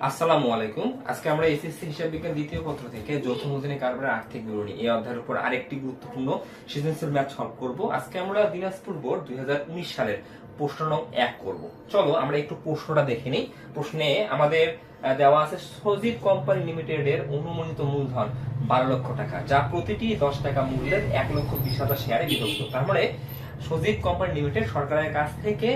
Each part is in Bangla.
আসসালামু আলাইকুম। আজকে আমরা এসএসসি হিসাব বিজ্ঞান দ্বিতীয় পত্র থেকে যৌথ মূলধনী কারবারের আর্থিক বিবরণী এই অধ্যায়ের উপর আরেকটি গুরুত্বপূর্ণ সৃজনশীল ম্যাথ সলভ করব। আজকে আমরা দিনাজপুর বোর্ড 2019 সালের প্রশ্ন নং 1 করব। চলো আমরা একটু প্রশ্নটা দেখে নিই। প্রশ্নে আমাদের দেওয়া আছে সজীব কোম্পানি লিমিটেডের অনুমোদিত মূলধন 12 লক্ষ টাকা, যা প্রতিটি 10 টাকা মূল্যের 1,20,000 শেয়ারে বিভক্ত। তার মানে সজীব কোম্পানি লিমিটেড সরকারের কাছ থেকে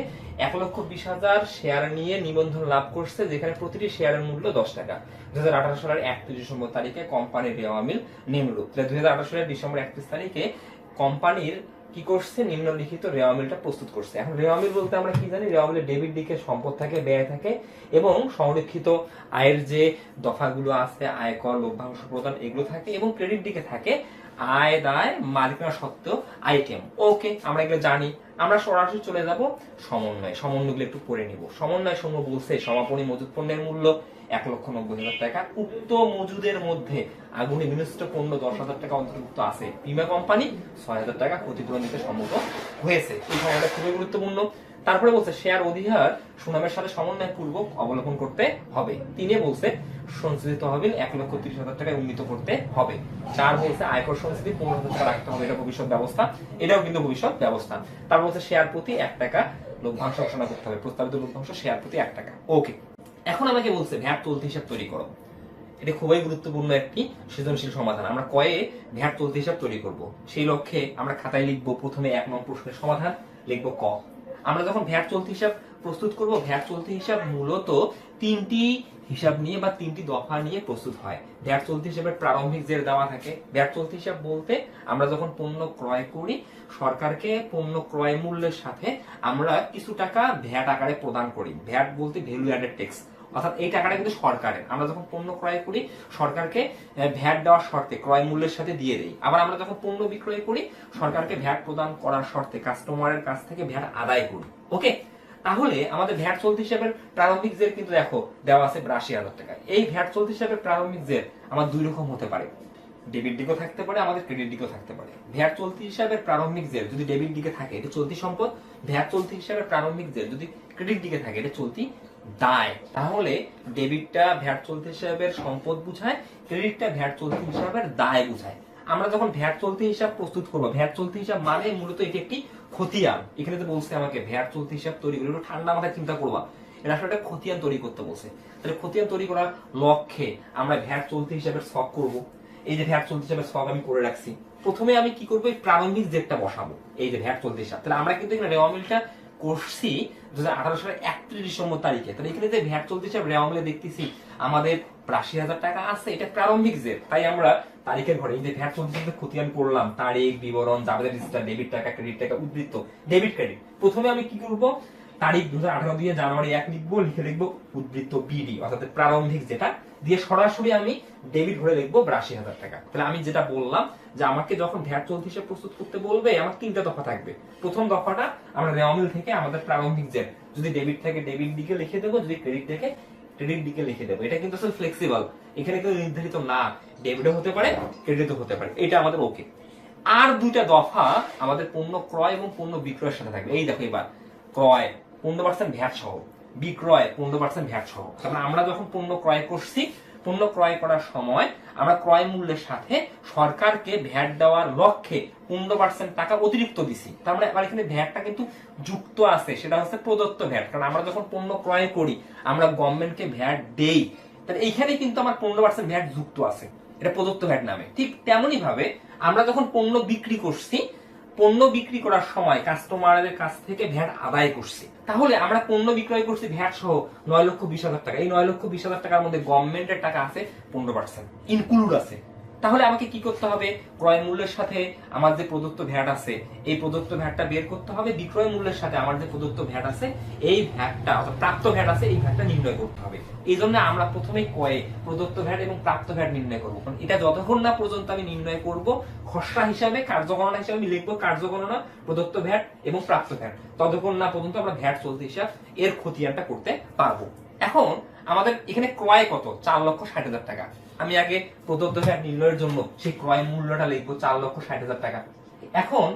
1,20,000 শেয়ার নিয়ে নিবন্ধন লাভ করছে, যেখানে প্রতিটি শেয়ারের মূল্য 10 টাকা। 2018 সালের 31 ডিসেম্বর তারিখে কোম্পানির রেওয়া মিল নিম্নরূপ। 2018 সালের ডিসেম্বর 31 তারিখে কোম্পানির কি করছে, নিম্নলিখিত রেওয়া মিলটা প্রস্তুত করছে। এখন রেওয়া মিল বলতে আমরা কি জানি? রেওয়া মিলের ডেবিট দিকে সম্পদ থাকে, ব্যয় থাকে এবং সংরক্ষিত আয়ের যে দফাগুলো আছে, আয়কর, লভ্যাংশ প্রদান, এগুলো থাকে, এবং ক্রেডিট দিকে থাকে আয়, দায়, মালিকানা সত্ত্ব আইটেম। ওকে, আমরা এগুলো জানি। আমরা সরাসরি চলে যাব সমন্বয়গুলো একটু পড়ে নিব। সমন্বয় সমূহ বলছে সমাপনী মজুদ পণ্যের মূল্য 1,90,000 টাকা। উক্ত মজুদের মধ্যে আগুনে বিনষ্ট পণ্য 10,000 টাকা অন্তর্ভুক্ত আছে। বীমা কোম্পানি 6,000 টাকা ক্ষতিপূরণ দিতে সম্মত হয়েছে। এই সময়টা খুবই গুরুত্বপূর্ণ। তারপরে বলছে শেয়ার অধিহার সুনামের সাথে সমন্বয় পূর্বক অবলোকন করতে হবে। 3 বলছে সঞ্চিত তহবিল 1,30,000 টাকায় উন্নীত করতে হবে। 4 বলছে আয়কর সঞ্চিতি 15,000 টাকা রাখতে হবে, এটা ভবিষ্যৎ ব্যবস্থা, এটাও কিন্তু ভবিষ্যৎ ব্যবস্থা। তারপর বলছে শেয়ার প্রতি 1 টাকা লভ্যাংশ ঘোষণা করতে হবে, প্রস্তাবিত লভ্যাংশ শেয়ার প্রতি 1 টাকা। ওকে, এখন আমাকে বলছে ভ্যাট চলতি হিসাব তৈরি করো। এটা খুবই গুরুত্বপূর্ণ একটি সৃজনশীল সমাধান। আমরা কয়ে ভ্যাট চলতি হিসাব তৈরি করব, সেই লক্ষ্যে আমরা খাতায় লিখবো প্রথমে 1 নং প্রশ্নের সমাধান, লিখবো ক। আমরা যখন ভ্যাট চলতি হিসাব প্রস্তুত করব, ভ্যাট চলতি হিসাব মূলত 3টি হিসাব নিয়ে বা 3টি দফা নিয়ে প্রস্তুত হয়। ভ্যাট চলতি হিসাবের প্রারম্ভিক জের দেওয়া থাকে। ভ্যাট চলতি হিসাব বলতে আমরা যখন পণ্য ক্রয় করি, সরকারকে পণ্য ক্রয় মূল্যের সাথে আমরা কিছু টাকা ভ্যাট আকারে প্রদান করি। ভ্যাট বলতে ভ্যালু অ্যাডেড ট্যাক্স, অর্থাৎ এই টাকাটা কিন্তু সরকারের। আমরা যখন পণ্য ক্রয় করি, সরকারকে ভ্যাট দেওয়ার শর্তে ক্রয় মূল্যের সাথে দিয়ে দেই। আবার আমরা যখন পণ্য বিক্রয় করি, সরকারকে ভ্যাট প্রদান করার শর্তে কাস্টমারের কাছ থেকে ভ্যাট আদায় করি। ওকে, তাহলে আমাদের ভ্যাট চলতি হিসাবের প্রারম্ভিক জের কিন্তু দেখো দেওয়া আছে 82,000 টাকা। এই ভ্যাট চলতি হিসাবের প্রারম্ভিক জের আমার দুই রকম হতে পারে, ডেবিট দিকেও থাকতে পারে, আমাদের ক্রেডিট দিকেও থাকতে পারে। ভ্যাট চলতি হিসাবের প্রারম্ভিক জের যদি ডেবিট দিকে থাকে, এটা চলতি সম্পদ। ভ্যাট চলতি হিসাবের প্রারম্ভিক জের যদি ক্রেডিট দিকে থাকে, এটা চলতি দায়। তাহলে ডেবিটটা ভ্যাট চলতি হিসাবের সম্পদ বুঝায়, ক্রেডিটটা ভ্যাট চলতি হিসাবের দায় বুঝায়। আমরা যখন ভ্যাট চলতি হিসাব প্রস্তুত করবো, ভ্যাট চলতি হিসাব মানে মূলত এটি একটি খতিয়ান। এখানে তো বলছে আমাকে ভ্যাট চলতি হিসাব তৈরি করে, একটু ঠান্ডা মাথায় চিন্তা করবা, এটা আসলে একটা খতিয়ান তৈরি করতে বলছে। তাহলে খতিয়ান তৈরি করার লক্ষ্যে আমরা ভ্যাট চলতি হিসাবের ছক করব। এই যে ভ্যাট চলতি হিসাবের ছক আমি করে রাখছি, প্রথমে আমি কি করবো, এই প্রারম্ভিক জেরটা বসাবো, এই যে ভ্যাট চলতি হিসাব। তাহলে আমরা কিন্তু এখানে রেওয়া মিলটা করছি 2018 সালের 31 ডিসেম্বর তারিখে। তাহলে এখানে যে ভ্যাট চলতি হিসাব রেওয়া মিলে দেখতেছি আমাদের 82,000 টাকা আছে, এটা প্রারম্ভিক জের। তাই আমরা তারিখের ঘরে এই যে ভ্যাট চলতি হিসাবে খতিয়ান করলাম, তারিখ, বিবরণ, জাবেদা রেজিস্টার, ডেবিট টাকা, ক্রেডিট টাকা, উদ্ধৃত, ডেবিট ক্রেডিট। প্রথমে আমি কি করব, তারিখ 2018 দিয়ে জানুয়ারি 1 লিখবো, লিখে লিখবো উদ্ধৃত বিডি, অর্থাৎ প্রারম্ভিক যেটা দিয়ে সরাসরি আমি ডেবিট ঘরে লিখবো 82,000 টাকা। তাহলে আমি যেটা বললাম যে আমাকে যখন ভ্যাট চলতি হিসাব প্রস্তুত করতে বলবে, আমার 3টা দফা থাকবে। প্রথম দফাটা আমরা রেওয়া মিল থেকে আমাদের প্রারম্ভিক জের, যদি ডেবিট থাকে ডেবিট দিকে লিখে দেবো, যদি ক্রেডিট থেকে ক্রেডিট দিকে লিখে দেবো। এটা কিন্তু আসলে ফ্লেক্সিবল, এখানে কিন্তু নির্ধারিত না, ডেবিটও হতে পারে, ক্রেডিটও হতে পারে। এটা আমাদের ওকে। আর 2টা দফা আমাদের পণ্য ক্রয় এবং পণ্য বিক্রয়ের সাথে থাকবে। এই দেখো, এবার ক্রয় 15% ভ্যাট সহ, বিক্রয় 15% ভ্যাট সহ। তারপরে আমরা যখন পণ্য ক্রয় করছি, পণ্য ক্রয় করার সময় আমরা ক্রয় মূল্যের সাথে সরকারকে ভ্যাট দেওয়ার লক্ষ্যে 15% টাকা অতিরিক্ত দিছি। তার মানে এখানে ভ্যাটটা কিন্তু যুক্ত আছে, সেটা হচ্ছে প্রদত্ত ভ্যাট। কারণ আমরা যখন পণ্য ক্রয় করি, আমরা গভর্নমেন্টকে ভ্যাট দেই, তাহলে এইখানে কিন্তু আমার 15% ভ্যাট যুক্ত আছে, এটা প্রদত্ত ভ্যাট নামে। ঠিক তেমনই ভাবে আমরা যখন পণ্য বিক্রি করছি, পণ্য বিক্রি করার সময় কাস্টমারদের কাছ থেকে ভ্যাট আদায় করছি। তাহলে আমরা পণ্য বিক্রয় করছি ভ্যাট সহ 9,20,000 টাকা। এই 9,20,000 টাকার মধ্যে গভর্নমেন্টের টাকা আছে 15% ইনক্লুড আছে। তাহলে আমাকে কি করতে হবে, ক্রয় মূল্যের সাথে আমার যে প্রদত্ত ভ্যাট আছে, এই প্রদত্ত ভ্যাটটা বের করতে হবে। বিক্রয় মূল্যের সাথে আমার যে প্রদত্ত ভ্যাট আছে, এই ভ্যাটটা অর্থাৎ প্রাপ্ত ভ্যাট আছে, এই ভ্যাটটা নির্ণয় করতে হবে। এই জন্য আমরা প্রথমেই কয়ে প্রদত্ত ভ্যাট এবং প্রাপ্ত ভ্যাট নির্ণয় করবো। কারণ এটা যতক্ষণ না পর্যন্ত আমি নির্ণয় করব, খসড়া হিসাবে কার্যগণনা হিসাবে আমি লিখবো কার্যগণনা, প্রদত্ত ভ্যাট এবং প্রাপ্ত ভ্যাট, ততক্ষণ না পর্যন্ত আমরা ভ্যাট চলতি হিসাব এর খতিয়ানটা করতে পারবো। এখন আমাদের এখানে ক্রয় কত, 4,60,000 টাকা। আমি আগে প্রদত্ত ভ্যাট নির্ণয়ের জন্য সেই ক্রয় মূল্যটা লিখবো 4,60,000 টাকা। এখন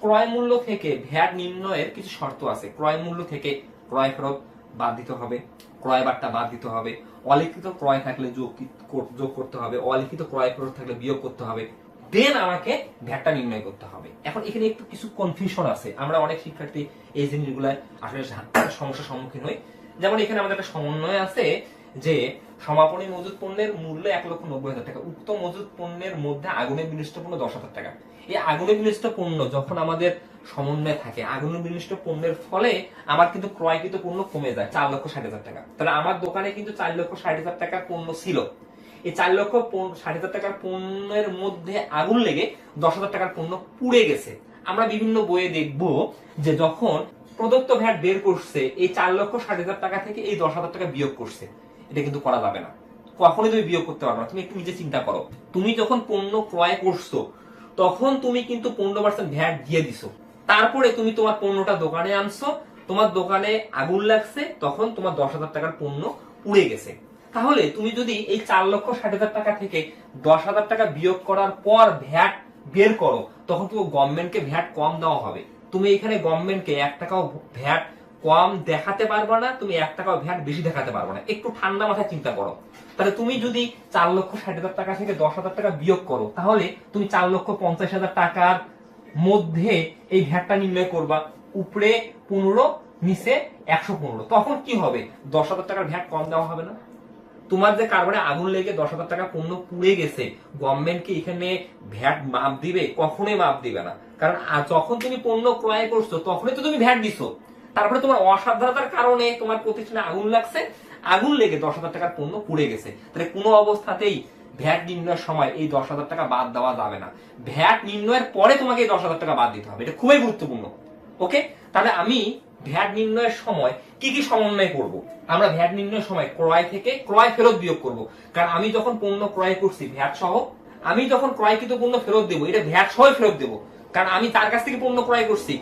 ক্রয় মূল্য থেকে ভ্যাট নির্ণয়ের কিছু শর্ত আছে। ক্রয় মূল্য থেকে ক্রয় ফেরত বাদ দিতে হবে, ক্রয় বার্তা বাদ দিতে হবে, অলিখিত ক্রয় থাকলে যোগ করতে হবে, অলিখিত ক্রয় খরচ থাকলে বিয়োগ করতে হবে, দেন আমাকে ভ্যাটটা নির্ণয় করতে হবে। এখন এখানে একটু কিছু কনফিউশন আছে, আমরা অনেক শিক্ষার্থী এই জিনিসগুলায় আসলে সমস্যার সম্মুখীন হই। যেমন এখানে আমাদের একটা সমন্বয় আছে যে সমাপনী মজুত পণ্যের মূল্য 1,90,000 টাকা, উক্ত মজুত পণ্যের মধ্যে আগুনে বিনিষ্ট পণ্য 10,000 টাকা। এই আগুনে বিনিষ্ট পণ্য যখন আমাদের সমন্বয় থাকে, আগুনে বিনিষ্ট পণ্যের ফলে আমার কিন্তু ক্রয়কৃত পণ্য কমে যায় 4,60,000 টাকা। তাহলে আমার দোকানে কিন্তু 4,60,000 টাকার পণ্য ছিল, এই 4,60,000 টাকার পণ্যের মধ্যে আগুন লেগে 10,000 টাকার পণ্য পুড়ে গেছে। আমরা বিভিন্ন বইয়ে দেখব যে যখন প্রদত্ত ভ্যাট বের করছে এই 4,60,000 টাকা থেকে এই 10,000 টাকা বিয়োগ করছে, এটা কিন্তু করা যাবে না, কখনোই তুমি বিয়োগ করতে পারবে না। তুমি একটু নিজে চিন্তা করো, তুমি যখন পণ্য ক্রয় করছো তখন তুমি কিন্তু 15% ভ্যাট দিয়ে দিছো, তারপরে তুমি তোমার পণ্যটা দোকানে আনছো, তোমার দোকানে আগুন লাগছে, তখন তোমার 10,000 টাকার পণ্য উড়ে গেছে। তাহলে তুমি যদি এই 4,60,000 টাকা থেকে 10,000 টাকা বিয়োগ করার পর ভ্যাট বের করো, তখন তুমি গভর্নমেন্টকে ভ্যাট কম দেওয়া হবে। তুমি এখানে গভর্নমেন্টকে 1 টাকাও ভ্যাট কম দেখাতে পারবে না, তুমি 1 টাকাও ভ্যাট বেশি দেখাতে পারবে না। একটু ঠান্ডা মাথায় চিন্তা করো। তাহলে তুমি যদি 4,60,000 টাকা থেকে 10,000 টাকা বিয়োগ করো, তাহলে তুমি 4,50,000 টাকার মধ্যে এই ভ্যাটটা নির্ণয় করবা, উপরে 15, নিচে 115। তখন কি হবে? 10,000 টাকার ভ্যাট কম দেওয়া হবে না। তোমার যে কারবারে আগুন লেগে 10,000 টাকা পণ্য পুড়ে গেছে, গভর্নমেন্ট কি এখানে ভ্যাট মাপ দিবে? কখনোই মাপ দিবে না। কারণ যখন তুমি পণ্য ক্রয় করছো তখনই তো তুমি ভ্যাট দিছো, তারপরে তোমার অসাবধানতার কারণে তোমার প্রতিষ্ঠানে আগুন লাগছে, আগুন লেগে 10,000 টাকার পণ্য পুড়ে গেছে। তাহলে কোনো অবস্থাতেই ভ্যাট নির্ণয়ের সময় এই 10,000 টাকা বাদ দেওয়া যাবে না। ভ্যাট নির্ণয়ের পরে তোমাকে এই 10,000 টাকা বাদ দিতে হবে, এটা খুবই গুরুত্বপূর্ণ। ওকে, তাহলে আমি ভ্যাট নির্ণয়ের সময় কি কি সমন্বয় করব? আমরা ভ্যাট নির্ণয়ের সময় ক্রয় থেকে ক্রয় ফেরত বিয়োগ করব, কারণ আমি যখন পণ্য ক্রয় করছি ভ্যাট সহ, আমি যখন ক্রয়কৃত পণ্য ফেরত দেবো, এটা ভ্যাট সহ ফেরত দেবো, কারণ আমি তার কাছ থেকে পণ্য ক্রয় করছি।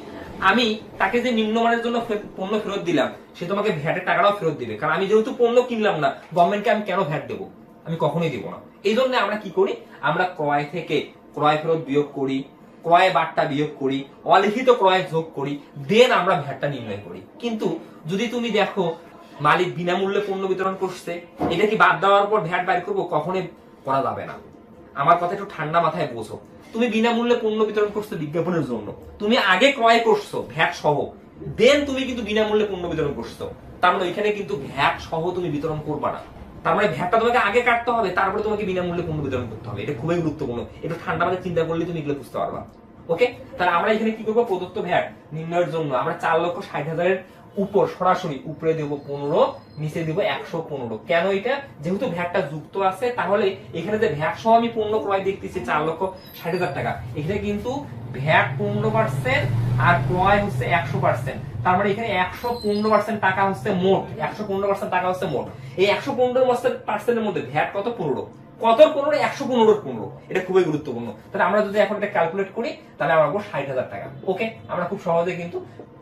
আমি তাকে যে নিম্নমানের জন্য পণ্য ফেরত দিলাম, সে তোমাকে ভ্যাটের টাকাটাও ফেরত দিবে, কারণ আমি যেহেতু পণ্য কিনলাম না, গভর্নমেন্টকে আমি কেন ভ্যাট দেবো? আমি কখনোই দেবো না। এই জন্য আমরা কি করি? আমরা ক্রয় থেকে ক্রয় ফেরত বিয়োগ করি, ক্রয় বার্তা বিয়োগ করি, অলিখিত ক্রয় যোগ করি, দেন আমরা ভ্যাটটা নির্ণয় করি। কিন্তু যদি তুমি দেখো মালিক বিনামূল্যে পণ্য বিতরণ করছে, এটা কি বাদ দেওয়ার পর ভ্যাট বাইর করবো? কখনোই করা যাবে না। আমার কথা একটু ঠান্ডা মাথায় বোঝো। তুমি বিনামূল্যে পণ্য বিতরণ করছো বিজ্ঞাপনের জন্য, তুমি আগে ক্রয় করছো ভ্যাট সহ, দেন তুমি কিন্তু বিনামূল্যে পণ্য বিতরণ করছো, তার মানে এখানে কিন্তু ভ্যাট সহ তুমি বিতরণ করবা না। তার মানে ভ্যাটটা তোমাকে আগে কাটতে হবে, তারপরে তোমাকে বিনামূল্যে পণ্য বিতরণ করতে হবে। এটা খুবই গুরুত্বপূর্ণ, একটু ঠান্ডা মাথায় চিন্তা করলে তুমি এগুলো বুঝতে পারবা। ওকে, তাহলে আমরা এখানে কি করবো? প্রদত্ত ভ্যাট নির্ণয়ের জন্য আমরা 4,60,000 উপর সরাসরি উপরে দেবো 15, নিচে দেবো 115। কেন এটা? যেহেতু ভ্যাটটা যুক্ত আছে, তাহলে এখানে যে ভ্যাট সহ আমি পণ্য ক্রয় দেখতেছি 4,60,000 টাকা, এখানে কিন্তু ভ্যাট 15% আর ক্রয় হচ্ছে 100%। তার মানে এখানে 115% টাকা হচ্ছে মোট, 115% টাকা হচ্ছে মোট। এই 115% এর মধ্যে ভ্যাট কত? 15। কত 15? 115। এটা খুবই গুরুত্বপূর্ণ। তাহলে আমরা যদি এখন এটা ক্যালকুলেট করি, তাহলে আমরা পাবো 60,000 টাকা। ওকে, আমরা খুব সহজে কিন্তু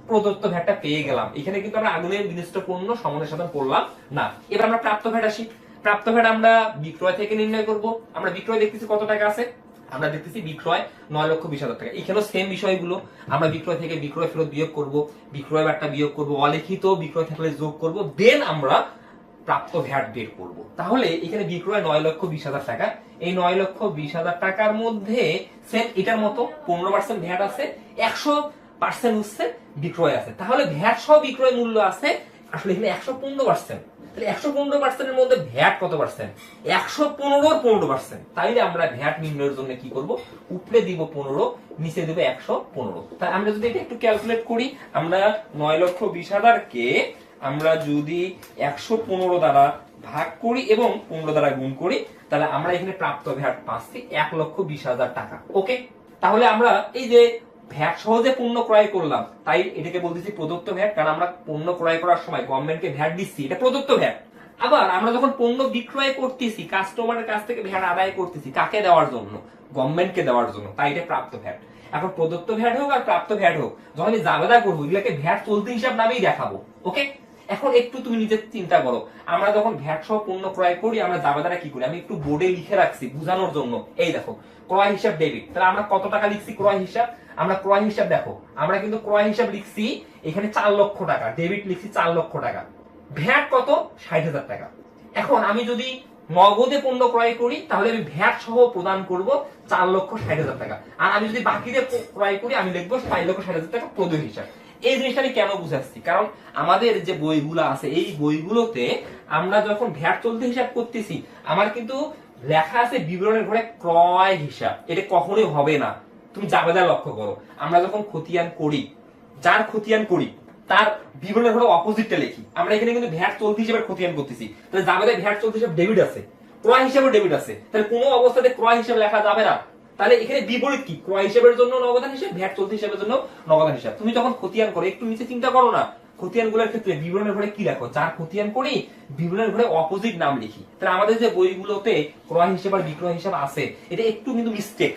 প্রদত্ত ভ্যাটটা পেয়ে গেলাম। এখানে কিন্তু আমরা আগুনের বিনিষ্ট পণ্য সমন্বয় সাধন করলাম না। এবার আমরা প্রাপ্ত ভ্যাট আসি। প্রাপ্ত ভ্যাট আমরা বিক্রয় থেকে নির্ণয় করব। আমরা বিক্রয় দেখতেছি কত টাকা আছে, আমরা দেখতেছি বিক্রয় 9,20,000 টাকা। এখানেও সেম বিষয়গুলো, আমরা বিক্রয় থেকে বিক্রয় ফেরত বিয়োগ করব, বিক্রয় বার্তা বিয়োগ করব, অলিখিত বিক্রয় থাকলে যোগ করব, দেন আমরা প্রাপ্ত ভ্যাট বের করব। তাহলে এখানে বিক্রয় 9,20,000 টাকা, এই 9,20,000 টাকার মধ্যে সেম এটার মতো 15% ভ্যাট আছে, 100% হচ্ছে বিক্রয় আছে। তাহলে ভ্যাট সহ বিক্রয় মূল্য আছে আসলে এখানে 115%। তাহলে 115% এর মধ্যে ভ্যাট কত পার্সেন্ট? 115%। তাইলে আমরা ভ্যাট নির্ণয়ের জন্য কি করব? উপরে দিব 15, নিচে দিব 115। তাই আমরা যদি এটা একটু ক্যালকুলেট করি, আমরা 9,20,000 কে আমরা যদি 115 দ্বারা ভাগ করি এবং 15 দ্বারা গুণ করি, তাহলে আমরা এখানে প্রাপ্ত ভ্যাট পাচ্ছি 1,20,000 টাকা। ওকে, তাহলে আমরা এই যে ভ্যাট সহজে পণ্য ক্রয় করলাম, তাই এটাকে বলতেছি প্রদত্ত ভ্যাট, কারণ আমরা পণ্য ক্রয় করার সময় গভর্নমেন্টকে ভ্যাট দিচ্ছি, এটা প্রদত্ত ভ্যাট। আবার আমরা যখন পণ্য বিক্রয় করতেছি, কাস্টমারের কাছ থেকে ভ্যাট আদায় করতেছি, কাকে দেওয়ার জন্য? গভর্নমেন্টকে দেওয়ার জন্য, তাই এটা প্রাপ্ত ভ্যাট। এখন প্রদত্ত ভ্যাট হোক আর প্রাপ্ত ভ্যাট হোক, যখন আমি জাবেদা করবো, এগুলোকে ভ্যাট চলতি হিসাব নামেই দেখাবো। ওকে, এখন একটু তুমি নিজে চিন্তা করো, আমরা যখন ভ্যাট সহ পণ্য ক্রয় করি, আমরা জাবেদাটা কি করি? আমি একটু বোর্ডে লিখে রাখছি বোঝানোর জন্য। এই দেখো, ক্রয় হিসাব ডেবিট। তাহলে আমরা কত টাকা লিখছি ক্রয় হিসাব? আমরা ক্রয় হিসাব দেখো, আমরা কিন্তু ক্রয় হিসাব লিখছি এখানে 4 লক্ষ টাকা, ডেবিট লিখছি 4 লক্ষ টাকা। ভ্যাট কত? 60,000 টাকা। এখন আমি যদি নগদে পণ্য ক্রয় করি তাহলে আমি ভ্যাট সহ প্রদান করব 4,60,000 টাকা। আর আমি যদি বাকিতে ক্রয় করি আমি লিখবো 5,60,000 টাকা প্রদেয় হিসাব। এই জিনিসটা আমি কেন বুঝাচ্ছি, কারণ আমাদের যে বইগুলো আছে এই বইগুলোতে আমরা যখন ভ্যাট চলতি হিসাব করতেছি আমার কিন্তু লেখা আছে বিবরণের ঘরে ক্রয় হিসাব। এটা কখনোই হবে না। তুমি জাবেদা লক্ষ্য করো, আমরা যখন খতিয়ান করি, যার খতিয়ান করি তার বিবরণের ঘরে অপোজিটটা লিখি। আমরা এখানে কিন্তু ভ্যাট চলতি হিসাবে খতিয়ান করতেছি, তাহলে জাবেদায় ভ্যাট চলতি হিসাব ডেবিট আছে, ক্রয় হিসাবে ডেবিট আছে, তাহলে কোনো অবস্থাতে ক্রয় হিসাব লেখা যাবে না। তাহলে এখানে বিপরীত কি? ক্রয় হিসাবের জন্য নগদান হিসাব, ভ্যাট চলতি হিসাবের জন্য নগদান হিসাব। তুমি যখন খতিয়ান করো একটু নিচে চিন্তা করো না, খতিয়ান গুলোর ক্ষেত্রে বিবরণের ঘরে কি লেখো? যার খতিয়ান করি বিবরণের ঘরে অপোজিট নাম লিখি। তাহলে আমাদের যে বইগুলোতে ক্রয় হিসাব আর বিক্রয় হিসাব আছে এটা একটু কিন্তু মিস্টেক।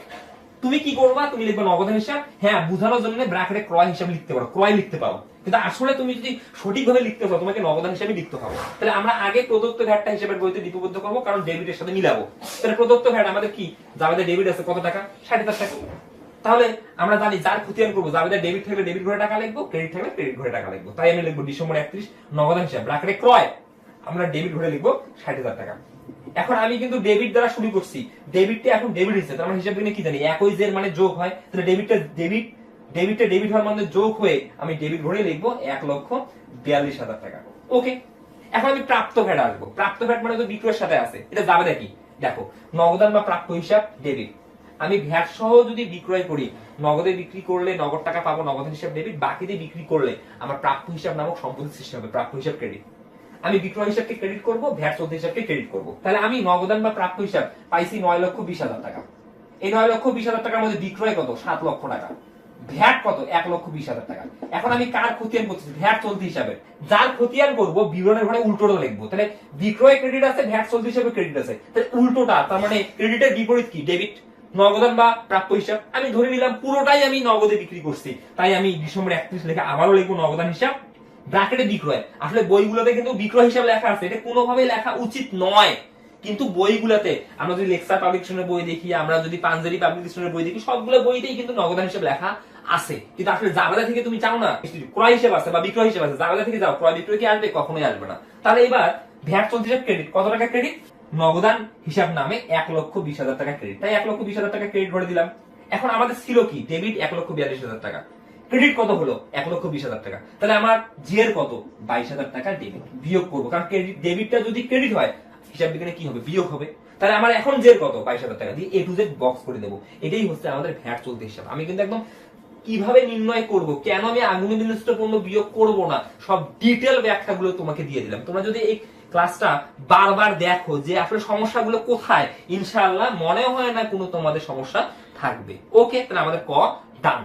তুমি কি করবা? তুমি লিখবে নগদান হিসাব, হ্যাঁ বুঝানোর জন্য ব্র্যাকেটে ক্রয় হিসাব লিখতে পারো, ক্রয় লিখতে পারো, কিন্তু আসলে তুমি যদি সঠিকভাবে লিখতে চাও তোমাকে নগদান হিসাবে লিখতে হবে। তাহলে আমরা আগে প্রদত্ত ভ্যাটটা হিসাবের বইতে লিপিবদ্ধ করবো, কারণ ডেবিটের সাথে মিলাবো। তাহলে প্রদত্ত ভ্যাট আমাদের কি? জাবেদা ডেবিট আছে কত টাকা? 60,000 টাকা। তাহলে আমরা জানি যার খতিয়ান করবো জাবেদা ডেবিট থাকলে ডেবিট ঘরে টাকা লিখবো, ক্রেডিট থাকলে ক্রেডিট ঘরে টাকা লিখবো। তাই আমি লিখবো ডিসেম্বর 31 নগদান হিসাব, ব্র্যাকেটে ক্রয়, আমরা ডেবিট ঘরে লিখবো 60,000 টাকা। এখন আমি কিন্তু ডেবিট দ্বারা শুরু করছি, ডেবিটটা এখন ডেবিট হিসেবে আমরা হিসাব কি জানি একই জের মানে যোগ হয়, তাহলে ডেবিটটা ডেবিট হওয়ার মানে যোগ হয়ে আমি ডেবিট ঘরে লিখবো 1,42,000 টাকা। ওকে, এখন আমি প্রাপ্ত ভ্যাট আসবো। প্রাপ্ত ভ্যাট মানে তো বিক্রয়ের সাথে আছে, এটা যাবে নাকি? দেখো নগদান বা প্রাপ্য হিসাব ডেবিট, আমি ভ্যাট সহ যদি বিক্রয় করি নগদে বিক্রি করলে নগদ টাকা পাবো, নগদ হিসাব ডেবিট, বাকিতে বিক্রি করলে আমার প্রাপ্য হিসাব নামক সম্পত্তি সৃষ্টি হবে, প্রাপ্য হিসাব ক্রেডিট। আমি বিক্রয় হিসাবকে ক্রেডিট করবো, ভ্যাট চলতি হিসাবকে ক্রেডিট করবো। তাহলে আমি নগদান বা প্রাপ্য হিসাব পাইছি 9,20,000 টাকা। এই 9,20,000 টাকার মধ্যে বিক্রয় কত? 7 লক্ষ টাকা। ভ্যাট কত? 1,20,000 টাকা। এখন আমি কার খতিয়ান করতেছি? ভ্যাট চলতি হিসাবে। যার খতিয়ান করবো বিবরণের ঘরে উল্টোটা লিখবো। তাহলে বিক্রয় ক্রেডিট আছে, ভ্যাট চলতি হিসাবে ক্রেডিট আছে, তাহলে উল্টোটা, তার মানে ক্রেডিটের বিপরীত কি? ডেবিট। নগদান বা প্রাপ্য হিসাব আমি ধরে নিলাম পুরোটাই আমি নগদে বিক্রি করছি, তাই আমি ডিসেম্বর 31 লিখে আবারও লিখবো নগদান হিসাব, ব্র্যাকেটে বিক্রয়। আসলে বইগুলোতে কিন্তু বিক্রয় হিসাব লেখা আছে, এটা কোনোভাবেই লেখা উচিত নয়, কিন্তু বইগুলোতে আমরা যদি লেকচার পাবলিকেশনের বই দেখি, আমরা যদি পাঞ্জাবি পাবলিকেশনের বই দেখি, সবগুলো বইতেই কিন্তু নগদান হিসাব লেখা আছে। কিন্তু আসলে জাবেদা থেকে তুমি চাও না ক্রয় হিসাব আছে বা বিক্রয় হিসাব আছে, জাবেদা থেকে যাও, ক্রয় বিক্রয় কি আসবে? কখনোই আসবে না। তাহলে এবার ভ্যাট চলতি হিসাব ক্রেডিট, কত টাকা ক্রেডিট? নগদান হিসাব নামে 1,20,000 টাকা ক্রেডিট, তাই 1,20,000 টাকা ক্রেডিট করে দিলাম। এখন আমাদের ছিল কি? ডেবিট 1,42,000 টাকা, ক্রেডিট কত হলো? 1,20,000 টাকা। তাহলে আমার জিএর কত? 22,000 টাকা ডেবিট। বিয়োগ করবো, কারণ ক্রেডিট ডেবিটটা যদি ক্রেডিট হয় হিসাব বিজ্ঞানে কি হবে? বিয়োগ হবে। তাহলে আমার এখন জের কত? 22,000 টাকা দিয়ে A to Z বক্স করে দেবো। এটাই হচ্ছে আমাদের ভ্যাট চলতি হিসাব। আমি কিন্তু একদম কিভাবে নির্ণয় করব, কেন আমি আগুনে বিনষ্ট পণ্য বিয়োগ করব না, সব ডিটেল ব্যাখ্যাগুলো তোমাকে দিয়ে দিলাম। তোমরা যদি এই ক্লাসটা বারবার দেখো যে আসলে সমস্যাগুলো কোথায়, ইনশাআল্লাহ মনে হয় না কোনো তোমাদের সমস্যা থাকবে। ওকে, তাহলে আমাদের ক ডান।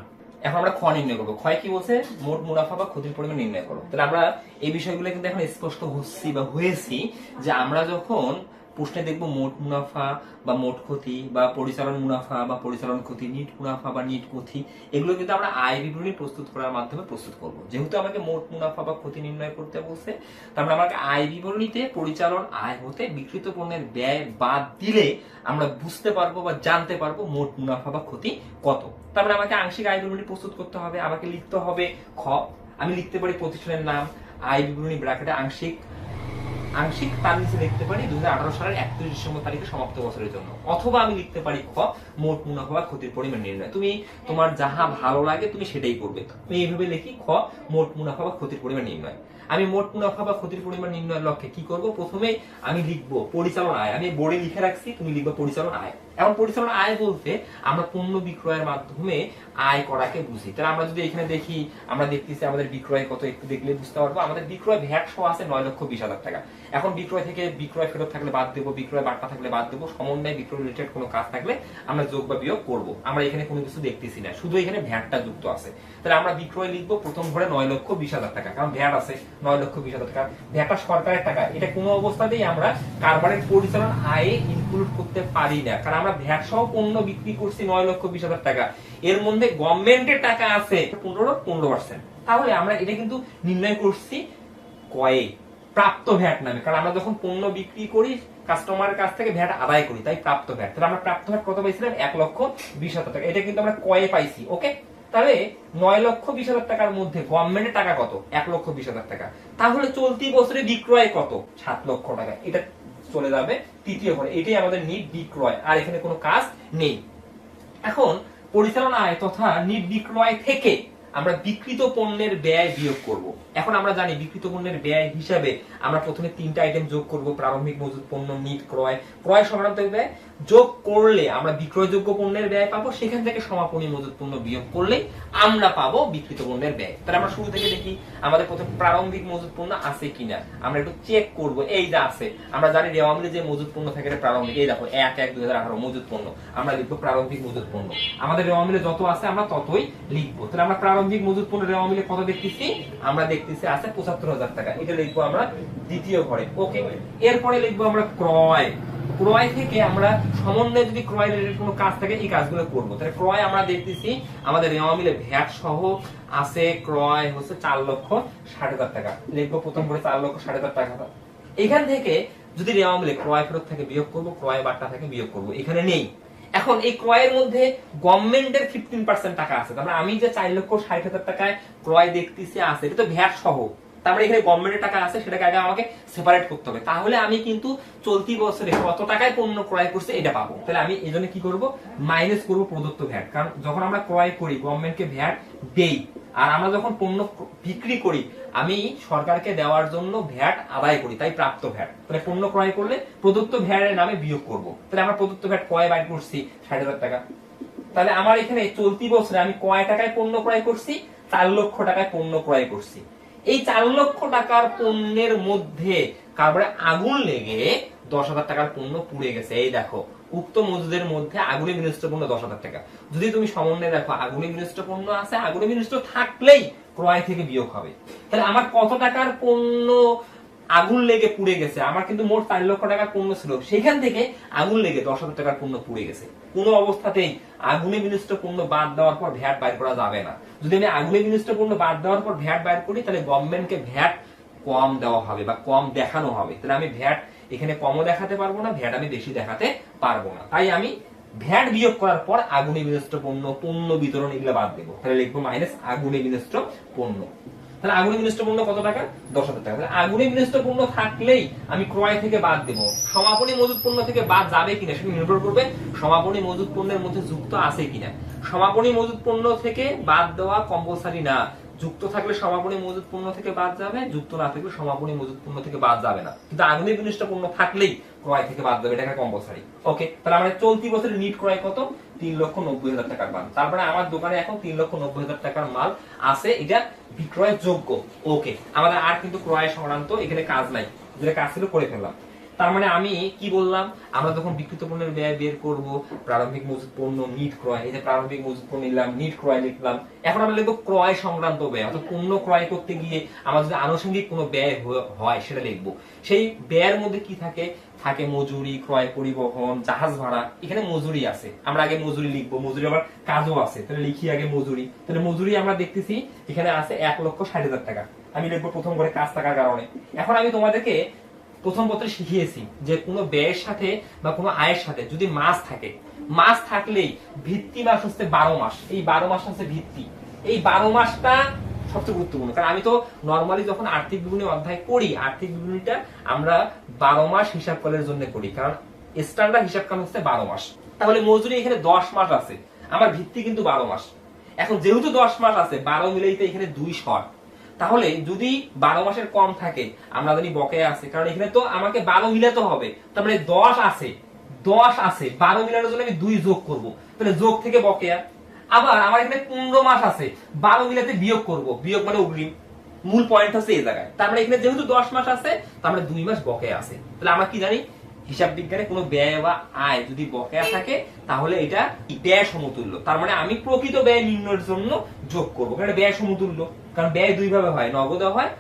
এখন আমরা খ নির্ণয় করবো। ক্ষয় কি বলছে? মোট মুনাফা বা ক্ষতির পরিমাণ নির্ণয় করো। তাহলে আমরা এই বিষয়গুলো কিন্তু এখন স্পষ্ট হচ্ছি বা হয়েছি যে আমরা যখন প্রশ্নে দেখবো মোট মুনাফা বা মোট ক্ষতি বা পরিচালন মুনাফা বা পরিচালন ক্ষতি, নিট মুনাফা বা নিট ক্ষতি, এগুলো কিন্তু আমরা আয় বিবরণী প্রস্তুত করার মাধ্যমে প্রস্তুত করব। যেহেতু আমাকে মোট মুনাফা বা ক্ষতি নির্ণয় করতে বলছে, তারপরে আমাকে আয় বিবরণীতে পরিচালন আয় হতে বিক্রিত পণ্যের ব্যয় বাদ দিলে আমরা বুঝতে পারবো বা জানতে পারবো মোট মুনাফা বা ক্ষতি কত। তারপরে আমাকে আংশিক আয় বিবরণী প্রস্তুত করতে হবে। আমাকে লিখতে হবে খ, আমি লিখতে পারি প্রতিষ্ঠানের নাম, আয় বিবরণী ব্র্যাকেটে আংশিক, তার নিচে লিখতে পারি 2018 সালের 31 ডিসেম্বর তারিখে সমাপ্ত বছরের জন্য। অথবা আমি লিখতে পারি খ, মোট মুনাফা বা ক্ষতির পরিমাণ নির্ণয়। তুমি তোমার যাহা ভালো লাগে তুমি সেটাই করবে। আমি এইভাবে লিখি খ, মোট মুনাফা বা ক্ষতির পরিমাণ নির্ণয়। আমি মোট মুনাফা বা ক্ষতির পরিমাণ নির্ণয়ের লক্ষ্যে কি করব? প্রথমে আমি লিখবো পরিচালন আয়। আমি বোর্ডে লিখে রাখছি, তুমি লিখবে পরিচালন আয়। এখন পরিচালন আয় বলতে আমরা পণ্য বিক্রয়ের মাধ্যমে আয় করাকে বুঝি। তাহলে আমরা যদি এখানে দেখি, আমরা দেখতেছি আমাদের বিক্রয় কত, একটু দেখলে বুঝতে পারবো। আমাদের বিক্রয় ভ্যাট সহ আছে 9,20,000 টাকা। এখন বিক্রয় থেকে বিক্রয় ফেরত থাকলে বাদ দেবো, বিক্রয় বাট্টা থাকলে বাদ দেবো, সমন্বয় বিক্রয় রিলেটেড কোনো কাজ থাকলে আমরা যোগ বা বিয়োগ করবো। আমরা এখানে কোনো কিছু দেখতেছি না, শুধু এখানে ভ্যাটটা যুক্ত আছে। তাহলে আমরা বিক্রয় লিখবো প্রথম ঘরে 9,20,000 টাকা, কারণ ভ্যাট আছে 9,20,000 টাকা। ভ্যাটটা সরকারের টাকা, এটা কোনো অবস্থাতেই আমরা কারবারের পরিচালন আয়ে ইনক্লুড করতে পারি না, কারণ আমরা ভ্যাট সহ পণ্য বিক্রি করছি 9,20,000 টাকা। এর মধ্যে গভর্নমেন্টের টাকা আছে 15%। তাহলে আমরা এটা কিন্তু নির্ণয় করছি কয়ে প্রাপ্ত ভ্যাট নামে, কারণ আমরা যখন পণ্য বিক্রি করি কাস্টমারের কাছ থেকে ভ্যাট আদায় করি, তাই প্রাপ্ত ভ্যাট। তাহলে আমরা প্রাপ্ত ভ্যাট কত পাইছিলাম? 1,20,000 টাকা। এটা কিন্তু আমরা কয়ে পাইছি। ওকে, তাহলে 9,20,000 টাকার মধ্যে গভর্নমেন্টের টাকা কত? 1,20,000 টাকা। তাহলে চলতি বছরে বিক্রয় কত? 7 লক্ষ টাকা। এটা চলে যাবে তৃতীয় ঘরে। এটাই আমাদের নিট বিক্রয়, আর এখানে কোনো কাজ নেই। এখন পরিচালনা আয় তথা নিট বিক্রয় থেকে আমরা বিক্রিত পণ্যের ব্যয় বিয়োগ করব। এখন আমরা জানি বিক্রিত পণ্যের ব্যয় হিসাবে আমরা প্রথমে 3টা আইটেম যোগ করব, প্রারম্ভিক মজুত পণ্য, নিট ক্রয়, ক্রয় সংক্রান্ত ব্যয় যোগ করলে আমরা বিক্রয়যোগ্য পণ্যের ব্যয় পাবো, সেখান থেকে সমাপনী মজুত পণ্য বিয়োগ করলে আমরা পাবো বিক্রিত পণ্যের ব্যয়। তাহলে আমরা শুরু থেকে দেখি আমাদের প্রথমে প্রারম্ভিক মজুত পণ্য আছে কিনা আমরা একটু চেক করব। এই যে আছে, আমরা জানি রেওয়া মিলে যে মজুত পণ্য থাকে এটা প্রারম্ভিক। এই দেখো 1/1/2018 মজুত পণ্য, আমরা লিখবো প্রারম্ভিক মজুত পণ্য। আমাদের রেওয়া মিলে যত আছে আমরা ততই লিখবো। তাহলে আমরা প্রারম্ভিক মজুত পণ্য রেওয়া মিলে কত দেখতেছি? আমরা দেখতেছি আছে 75,000 টাকা। এটা লিখবো আমরা দ্বিতীয় ঘরে। ওকে, এরপরে লিখবো আমরা ক্রয়। ক্রয় থেকে আমরা সমন্বয়ে যদি ক্রয় রিলেটেড কোনো কাজ থাকে এই কাজগুলো করবো। তাহলে ক্রয় আমরা দেখতেছি আমাদের রেওয়া মিলে ভ্যাট সহ আছে ক্রয় হচ্ছে 4,60,000 টাকা। লিখবো প্রথম করে 4,60,000 টাকা। এখান থেকে যদি রেওয়া মিলে ক্রয় ফেরত থাকে বিয়োগ করবো, ক্রয় বার্তা থাকে বিয়োগ করবো। এখানে নেই। এখন এই ক্রয়ের মধ্যে গভর্নমেন্টের 15% টাকা আছে। তারপরে আমি যে 4,60,000 টাকায় ক্রয় দেখতেছি আছে, এটা তো ভ্যাট সহ। তারপরে এখানে গভর্নমেন্টের টাকা আছে, সেটাকে আগে আমাকে সেপারেট করতে হবে। তাহলে আমি কিন্তু চলতি বছরে কত টাকায় পণ্য ক্রয় করছে এটা পাবো। তাহলে আমি এই জন্য কি করবো? মাইনাস করবো প্রদত্ত ভ্যাট। কারণ যখন আমরা ক্রয় করি গভর্নমেন্টকে ভ্যাট দেই, আর আমরা যখন পণ্য বিক্রি করি আমি সরকারকে দেওয়ার জন্য ভ্যাট আদায় করি, তাই প্রাপ্ত ভ্যাট। তাহলে পণ্য ক্রয় করলে প্রদত্ত ভ্যাটের নামে বিয়োগ করব। তাহলে আমরা প্রদত্ত ভ্যাট কয় বাইর করছি? 60,000 টাকা। তাহলে আমার এখানে চলতি বছরে আমি কয় টাকায় পণ্য ক্রয় করছি? 4 লক্ষ টাকায় পণ্য ক্রয় করছি। এই 4 লক্ষ টাকার পণ্যের মধ্যে কারবারে আগুন লেগে 10,000 টাকার পণ্য পুড়ে গেছে। এই দেখো উক্ত মজুদের মধ্যে আগুনে বিনষ্ট পণ্য 10,000 টাকা। যদি তুমি সমন্বয়ে দেখো আগুনে বিনষ্ট পণ্য আছে, আগুনে বিনষ্ট থাকলেই ক্রয় থেকে বিয়োগ হবে। তাহলে আমার কত টাকার পণ্য আগুন লেগে পুড়ে গেছে? আমার কিন্তু মোট 4 লক্ষ টাকার পণ্য ছিল, সেখান থেকে আগুন লেগে 10,000 টাকার পণ্য পুড়ে গেছে। কোনো অবস্থাতেই আগুনে বিনষ্ট পণ্য বাদ দেওয়ার পর ভ্যাট বাইর করা যাবে না। যদি আমি আগুনে বিনষ্ট পণ্য বাদ দেওয়ার পর ভ্যাট বাইর করি তাহলে গভর্নমেন্টকে ভ্যাট কম দেওয়া হবে বা কম দেখানো হবে। তাহলে আমি ভ্যাট এখানে কমও দেখাতে পারবো না, ভ্যাট আমি বেশি দেখাতে পারবো না। তাই আমি ভ্যাট বিয়োগ করার পর আগুনে বিনষ্ট পণ্য, পণ্য বিতরণ এগুলো বাদ দেবো। তাহলে লিখবো মাইনাস আগুনে বিনষ্ট পণ্য। তাহলে আগুনে বিনষ্ট পণ্য কত টাকা? 10,000 টাকা। তাহলে আগুনে বিনষ্ট পণ্য থাকলেই আমি ক্রয় থেকে বাদ দেবো। সমাপনী মজুত পণ্য থেকে বাদ যাবে কিনা সেটা নির্ভর করবে সমাপনী মজুত পণ্যের মধ্যে যুক্ত আছে কিনা। সমাপনী মজুত পণ্য থেকে বাদ দেওয়া কম্পালসারি না। যুক্ত থাকলে সমাপনী মজুত পণ্য থেকে বাদ যাবে, যুক্ত না থাকলে সমাপনী মজুত পণ্য থেকে বাদ যাবে না। কিন্তু আগুনে বিনষ্ট পণ্য থাকলেই ক্রয় থেকে বাদ যাবে, এটা কম্পালসারি। ওকে, তাহলে আমাদের চলতি বছরে নিট ক্রয় কত? 3,90,000 টাকার মাল। তারপরে আমার দোকানে এখন 3,90,000 টাকার মাল আছে, এটা বিক্রয় যোগ্য। ওকে, আমাদের আর কিন্তু ক্রয় সংক্রান্ত এখানে কাজ নাই, যেটা কাজ ছিল করে ফেললাম। তার মানে আমি কি বললাম? আমরা যখন বিক্রিত পণ্যের ব্যয় বের করব, প্রারম্ভিক মজুত পণ্য, নিট ক্রয়, এই যে প্রারম্ভিক মজুত পণ্য নিলাম, নিট ক্রয় লিখলাম। এখন আমরা লিখবো ক্রয় সংক্রান্ত ব্যয়, অর্থাৎ পণ্য ক্রয় করতে গিয়ে আমার যদি আনুষঙ্গিক কোনো ব্যয় হয় সেটা লিখবো। সেই ব্যয়ের মধ্যে কি থাকে? থাকে মজুরি, ক্রয় পরিবহন, জাহাজ ভাড়া। এখানে মজুরি আছে, আমরা আগে মজুরি লিখবো। মজুরি আবার কাজও আছে, তাহলে লিখি আগে মজুরি। তাহলে মজুরি আমরা দেখতেছি এখানে আছে 1,60,000 টাকা। আমি লিখবো প্রথম করে কাজ থাকার কারণে। এখন আমি তোমাদেরকে প্রথম পত্রে শিখিয়েছি যে কোনো ব্যয়ের সাথে বা কোনো আয়ের সাথে যদি মাস থাকে, মাস থাকলেই ভিত্তি মাস হচ্ছে 12 মাস। এই 12 মাস হচ্ছে ভিত্তি। এই 12 মাসটা সবচেয়ে গুরুত্বপূর্ণ, কারণ আমি তো নর্মালি যখন আর্থিক বিবরণী অধ্যায় করি, আর্থিক বিবরণীটা আমরা 12 মাস হিসাব কালের জন্য করি, কারণ স্ট্যান্ডার্ড হিসাব কাল হচ্ছে 12 মাস। তাহলে মজুরি এখানে 10 মাস আছে, আমার ভিত্তি কিন্তু 12 মাস। এখন যেহেতু 10 মাস আছে, 12 মিলেইতে এখানে 2 শর্ট। তাহলে যদি 12 মাসের কম থাকে আমরা জানি বকেয়া আছে, কারণ এখানে তো আমাকে 12 মিলাতে হবে। তারপরে 10 আছে, 12 মিলানোর জন্য আমি 2 যোগ করব, তাহলে যোগ থেকে বকেয়া। আবার আমার এখানে 15 মাস আছে, 12 মিলাতে বিয়োগ করব, বিয়োগ মানে অগ্রিম। মূল পয়েন্ট হচ্ছে এই জায়গায়। তার মানে এখানে যেহেতু 10 মাস আছে, তার মানে 2 মাস বকেয়া আছে। তাহলে আমরা কি জানি? হিসাব বিজ্ঞানে কোনো ব্যয় বা আয় যদি বকেয়া থাকে তাহলে এটা ব্যয় সমতুল্য। তার মানে আমি প্রকৃত ব্যয় নির্ণয়ের জন্য যোগ করবো, কারণ ব্যয় সমতুল্য। কারণ ব্যয় দুই ভাবে হয়, নগদেও হয়,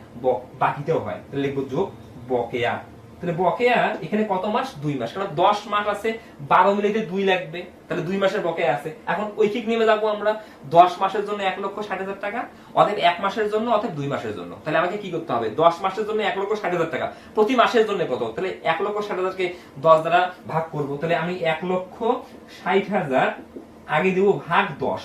বাকিতেও হয়। তাহলে লিখবো যোগ বকেয়া। তাহলে বকেয়া এখানে কত মাস? 2 মাস, কারণ 10 মাস আছে, 12 মিলাইতে 2 লাগবে, তাহলে 2 মাসের বকেয়া আছে। এখন ঐকিক নিয়ে যাবো আমরা। 10 মাসের জন্য 1,60,000 টাকা, অতএব 1 মাসের জন্য, অতএব 2 মাসের জন্য। তাহলে আমাকে কি করতে হবে? 10 মাসের জন্য 1,60,000 টাকা, প্রতি মাসের জন্য কত? তাহলে 1,60,000 কে 10 দ্বারা ভাগ করব। তাহলে আমি 1,60,000 আগে দেবো ভাগ 10।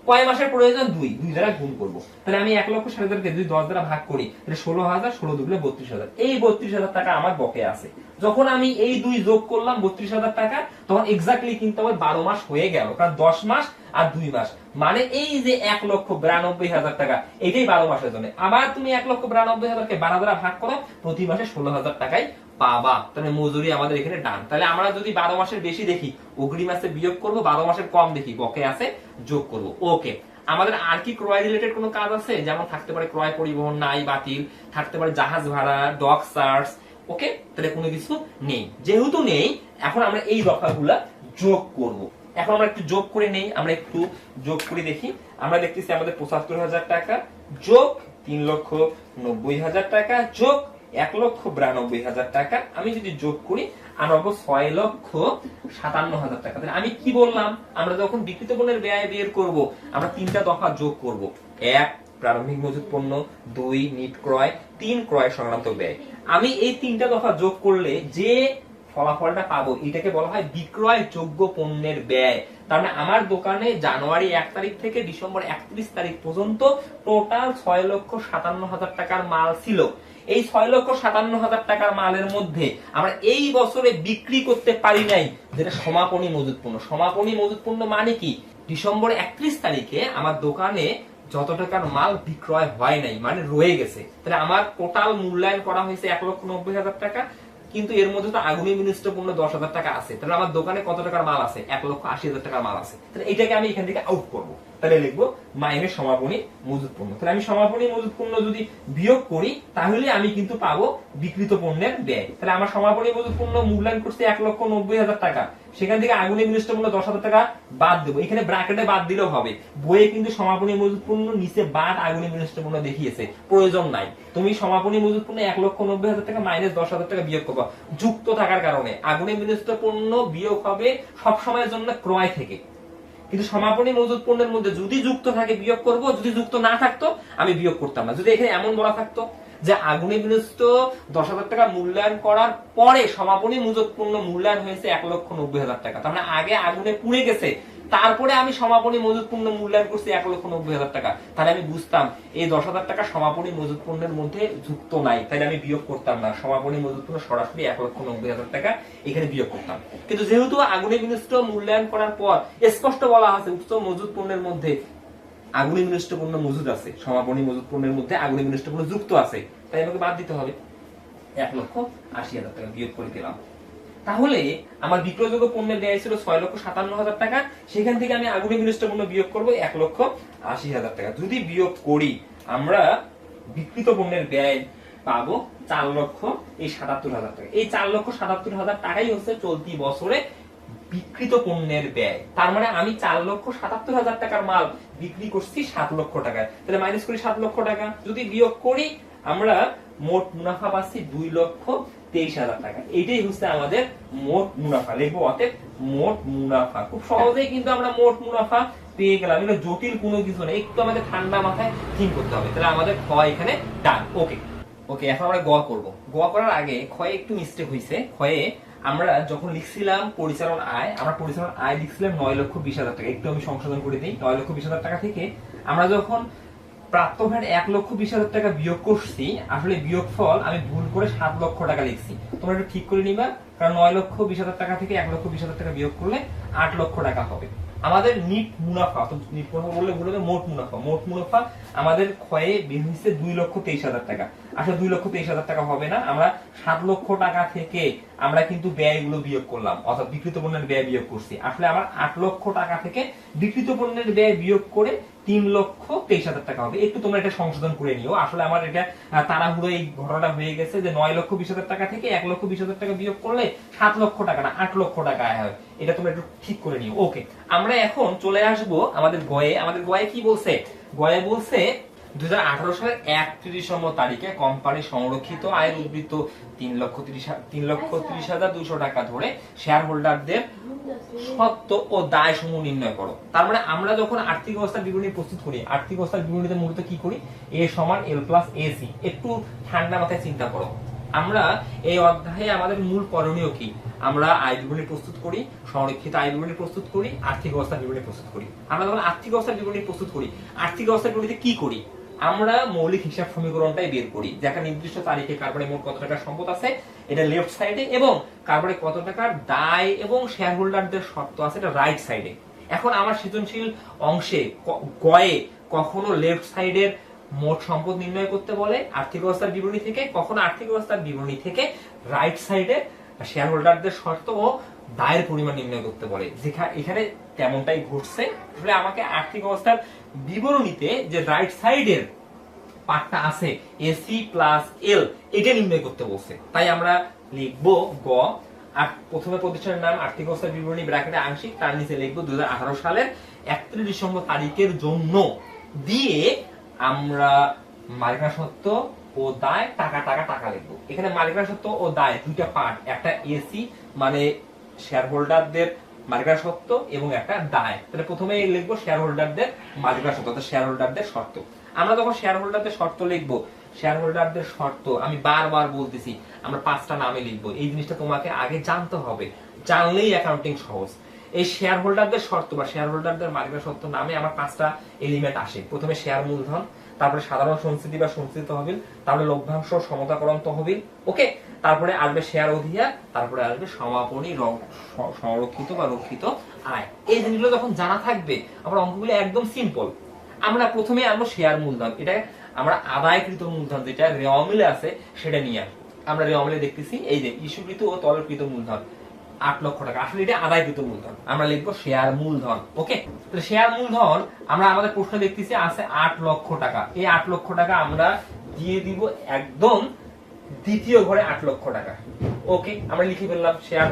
কয় মাসের প্রয়োজন? 2 দ্বারা গুণ করব। তাহলে আমি 1,60,000 যদি 10 দ্বারা ভাগ করি তাহলে 16,000, 16 দুগুণে 32,000। এই 32,000 টাকা আমার বকেয়া আছে। যখন আমি এই 2 যোগ করলাম 32,000 টাকা, তখন এক্স্যাক্টলি কিন্তু আমার 12 মাস হয়ে গেল, কারণ 10 মাস আর 2 মাস মানে এই যে 1,92,000 টাকা, এটাই 12 মাসের জন্য। আবার তুমি 1,92,000 কে 12 দ্বারা ভাগ করো, প্রতি মাসে 16,000 টাকাই পাবা। তাহলে মজুরি আমাদের এখানে ডান। তাহলে আমরা যদি 12 মাসের বেশি দেখি অগ্রিম আছে বিয়োগ করব, 12 মাসের কম দেখি বকেয়া আছে যোগ করব। ওকে, আমাদের আর কি ক্রয় রিলেটেড কোনো কাজ আছে? যেমন থাকতে পারে ক্রয় পরিবহন নাই বাতিল, থাকতে পারে জাহাজ ভাড়া, ডক চার্জ। ওকে, তাহলে কোনো কিছু নেই। যেহেতু নেই, এখন আমরা এই দফাগুলা যোগ করব। এখন আমরা একটু যোগ করে নেই, আমরা একটু যোগ করে দেখি। আমরা দেখতেছি আমাদের 75,000 টাকা যোগ 3,90,000 টাকা যোগ 1,92,000 টাকা। আমি যদি যোগ করি আমরা পাবো 6,57,000 টাকা। তাহলে আমি কি বললাম? আমরা যখন বিক্রিত পণ্যের ব্যয় বের করব, আমরা 3টা দফা যোগ করব। 1 প্রারম্ভিক মজুত পণ্য, 2 নিট ক্রয়, 3 ক্রয় সংক্রান্ত ব্যয়। আমি এই 3টা দফা যোগ করলে যে ফলাফলটা পাবো এটাকে বলা হয় বিক্রয় যোগ্য পণ্যের ব্যয়। তার মানে আমার দোকানে জানুয়ারি 1 তারিখ থেকে ডিসেম্বর 31 তারিখ পর্যন্ত টোটাল 6,57,000 টাকার মাল ছিল। এই 6,57,000 টাকার মালের মধ্যে আমরা এই বছরে বিক্রি করতে পারি নাই যেটা সমাপনী মজুত পণ্য। সমাপনী মজুত পণ্য মানে কি? ডিসেম্বর 31 তারিখে আমার দোকানে যত টাকার মাল বিক্রয় হয় নাই, মানে রয়ে গেছে। তাহলে আমার টোটাল মূল্যায়ন করা হয়েছে 1,90,000 টাকা, কিন্তু এর মধ্যে তো আগুনে বিনষ্ট পণ্য 10,000 টাকা আছে। তাহলে আমার দোকানে কত টাকার মাল আছে? 1,80,000 টাকার মাল আছে। তাহলে এটাকে আমি এখান থেকে আউট করব। তাহলে লিখবো মাইনাস সমাপনী মজুত পণ্য। তাহলে আমি সমাপনী মজুত পণ্য যদি বিয়োগ করি তাহলে আমি কিন্তু পাবো বিক্রিত পণ্যের ব্যয়। তাহলে আমার সমাপনী মজুত পণ্য মূল্যায়ন করছে 1,90,000 টাকা, সেখান থেকে আগুনে বিনষ্ট পণ্য 10,000 টাকা বাদ দেবো। এখানে ব্র্যাকেটে বাদ দিলেও হবে, বইয়ে কিন্তু সমাপনী মজুত পণ্য নিচে বাদ আগুনে বিনষ্ট পণ্য দেখিয়েছে, প্রয়োজন নাই। তুমি সমাপনী মজুত পণ্য 1,90,000 টাকা মাইনাস 10,000 টাকা বিয়োগ করবা। যুক্ত থাকার কারণে আগুনে বিনষ্ট পণ্য বিয়োগ হবে সবসময়ের জন্য ক্রয় থেকে, কিন্তু সমাপনী মজুত পণ্যের মধ্যে যদি যুক্ত থাকে বিয়োগ করব, যদি যুক্ত না থাকতো আমি বিয়োগ করতাম না। যদি এখানে এমন বলা থাকতো যে আগুনে বিনষ্ট 10,000 টাকা মূল্যায়ন করার পরে সমাপনী মজুত পণ্য মূল্যায়ন হয়েছে 1,90,000 টাকা, তার মানে আগে আগুনে পুড়ে গেছে, তারপরে আমি সমাপনী মজুত পণ্য মূল্যায়ন করছি 1,90,000 টাকা, তাহলে আমি বুঝতাম এই 10,000 টাকা সমাপনী মজুত পণ্যের মধ্যে যুক্ত নাই, তাহলে আমি বিয়োগ করতাম না। সমাপনী মজুত পণ্য সরাসরি 1,90,000 টাকা এখানে বিয়োগ করতাম। কিন্তু যেহেতু আগুনে বিনষ্ট মূল্যায়ন করার পর স্পষ্ট বলা আছে উক্ত মজুত পণ্যের মধ্যে আগুনে বিনষ্ট পণ্য মজুদ আছে, সমাপনী মজুত পণ্যের মধ্যে আগুনে বিনষ্ট পণ্য যুক্ত আছে, তাই আমাকে বাদ দিতে হবে। 1,80,000 টাকা বিয়োগ করে দিলাম। তাহলে আমার বিক্রয়যোগ্য পণ্যের ব্যয় ছিল 6,57,000 টাকা, সেখান থেকে আমি আগুনে বিনষ্ট পণ্য বিয়োগ করবো 1,80,000 টাকা। যদি বিয়োগ করি আমরা বিক্রিত পণ্যের ব্যয় পাবো 4,77,000 টাকা। এই 4,77,000 টাকাই হচ্ছে চলতি বছরে বিক্রিত পণ্যের ব্যয়। তার মানে আমি 4,77,000 টাকার মাল বিক্রি করছি 7 লক্ষ টাকায়। তাহলে মাইনাস করি 7 লক্ষ টাকা, যদি বিয়োগ করি আমরা মোট মুনাফা পাচ্ছি 2,23,000 টাকা। এইটাই হচ্ছে আমাদের মোট মুনাফা। লিখবো অতএব মোট মুনাফা। খুব সহজেই কিন্তু আমরা মোট মুনাফা পেয়ে গেলাম। এটা জটিল কোনো কিছু না, একটু আমাদের ঠান্ডা মাথায় থিঙ্ক করতে হবে। তাহলে আমাদের খ এখানে ডান। ওকে ওকে, এখন আমরা গ করব। গ করার আগে খয়ে একটু মিস্টেক হয়েছে। খয়ে আমরা যখন লিখছিলাম পরিচালন আয়, আমরা পরিচালন আয় লিখছিলাম 9,20,000 টাকা। একটু আমি সংশোধন করে দিই। 9,20,000 টাকা থেকে আমরা যখন প্রাপ্ত ভ্যাট 1,20,000 টাকা বিয়োগ করছি, আসলে বিয়োগফল আমি ভুল করে 7 লক্ষ টাকা লিখছি। তোমরা একটু ঠিক করে নিবা, কারণ 9,20,000 টাকা থেকে 1,20,000 টাকা বিয়োগ করলে 8 লক্ষ টাকা হবে। আমাদের নিট মুনাফা, নিট মুনাফা বললে ভুল হবে, মোট মুনাফা। মোট মুনাফা আমাদের ক্ষয়ে বের হয়েছে 2,23,000 টাকা। আসলে 2,23,000 টাকা হবে না, আমরা 7 লক্ষ টাকা থেকে আমরা কিন্তু ব্যয়গুলো বিয়োগ করলাম, অর্থাৎ বিক্রিত পণ্যের ব্যয় বিয়োগ করছি। আসলে আমার 8 লক্ষ টাকা থেকে বিক্রিত পণ্যের ব্যয় বিয়োগ করে 3,23,000 টাকা হবে। একটু তোমরা এটা সংশোধন করে নিও। আসলে আমার এটা তাড়াহুড়ো এই ঘটনাটা হয়ে গেছে যে 9,20,000 টাকা থেকে 1,20,000 টাকা বিয়োগ করলে 7 লক্ষ টাকা না 8 লক্ষ টাকা আয় হয়। এটা তোমরা একটু ঠিক করে নিও। ওকে, আমরা এখন চলে আসব আমাদের গয়ে। আমাদের গয়ে কি বলছে? গয়ে বলছে 2018 সালের 31তম তারিখে কোম্পানি সংরক্ষিত আয়ের উদ্বৃত্ত 3,30,200 টাকা ধরে শেয়ার হোল্ডারদের সত্ত্ব ও দায় সমূহ নির্ণয় করো। তার মানে আমরা যখন আর্থিক অবস্থার বিবরণী প্রস্তুত করি, আর্থিক অবস্থার বিবরণীতে মূলত কি করি? A সমান L প্লাস AC। একটু ঠান্ডা মাথায় চিন্তা করো। আমরা এই অধ্যায়ে আমাদের মূল করণীয় কি? আমরা আয় বিবরণী প্রস্তুত করি, সংরক্ষিত আয় বিবরণী প্রস্তুত করি, আর্থিক অবস্থা বিবরণী প্রস্তুত করি। আমরা যখন আর্থিক অবস্থা বিবরণী প্রস্তুত করি, আর্থিক অবস্থা বিবরণীতে কি করি? আমরা মৌলিক হিসাব সমীকরণটাই বের করি, যে একটা নির্দিষ্ট তারিখে কারবারে মোট কত টাকার সম্পদ আছে এটা লেফট সাইডে, এবং কারবারে কত টাকার দায় এবং শেয়ার হোল্ডারদের শর্ত আছে এটা রাইট সাইডে। এখন আমার সৃজনশীল অংশে গয়ে কখনো লেফট সাইডের মোট সম্পদ নির্ণয় করতে বলে আর্থিক অবস্থার বিবরণী থেকে, কখনো আর্থিক অবস্থার বিবরণী থেকে রাইট সাইডে শেয়ার হোল্ডারদের শর্ত ও দায়ের পরিমাণ নির্ণয় করতে বলে। যেখানে এখানে তেমনটাই ঘটছে। আসলে আমাকে আর্থিক অবস্থার বিবরণীতে যে রাইট সাইডের পার্টটা আছে এসি প্লাস এল, এটা নির্ণয় করতে বলছে। তাই আমরা লিখবো গ, আর প্রথমে প্রতিষ্ঠানের নাম, আর্থিক অবস্থার বিবরণী ব্র্যাকেটে আংশিক, তার নিচে লিখবো 2018 সালের 31 ডিসেম্বর তারিখের জন্য দিয়ে আমরা মালিকানা সত্ত্ব ও দায় টাকা টাকা টাকা লিখবো। এখানে মালিকানা সত্ত্ব ও দায় দুইটা পার্ট, একটা এসি মানে শেয়ার হোল্ডারদের মালিকানা সত্ত্ব এবং একটা দায়। তাহলে প্রথমে লিখবো শেয়ার হোল্ডারদের মালিকানা সত্ত্ব, অর্থাৎ শেয়ার হোল্ডারদের শর্ত। আমরা যখন শেয়ার হোল্ডারদের শর্ত লিখবো, শেয়ার হোল্ডারদের শর্ত আমি বারবার বলতেছি আমরা 5টা নামে লিখবো। এই জিনিসটা তোমাকে আগে জানতে হবে, জানলেই অ্যাকাউন্টিং সহজ। এই শেয়ার হোল্ডারদের শর্ত বা শেয়ার হোল্ডারদের মালিকানা সত্ত্ব নামে আমার 5টা এলিমেন্ট আসে। প্রথমে শেয়ার মূলধন, তারপরে সাধারণ সঞ্চিতি বা সঞ্চিত তহবিল, তারপরে লভ্যাংশ সমতাকরণ তহবিল, ওকে, তারপরে আসবে শেয়ার অধিকার, তারপরে আসবে সমাপনী সংরক্ষিত বা রক্ষিত আয়। এই জিনিসগুলো যখন জানা থাকবে আমার অঙ্কগুলো একদম সিম্পল। আমরা প্রথমে আনবো শেয়ার মূলধন, এটা আমরা আদায়কৃত মূলধন যেটা রেওয়া মিলে আছে সেটা নিয়ে আসবো। আমরা রেওয়া মিলে দেখতেছি এই যে ইস্যুকৃত ও তলবকৃত মূলধন 8 লক্ষ টাকা, আসলে এটা আদায়কৃত মূলধন। আমরা লিখবো শেয়ার মূলধন, ওকে। তো শেয়ার মূলধন আমরা আমাদের প্রশ্ন দেখতেছি আছে 8 লক্ষ টাকা। এই 8 লক্ষ টাকা আমরা দিয়ে দিব একদম দ্বিতীয় ঘরে 8 লক্ষ টাকা, ওকে। আমরা লিখে ফেললাম শেয়ার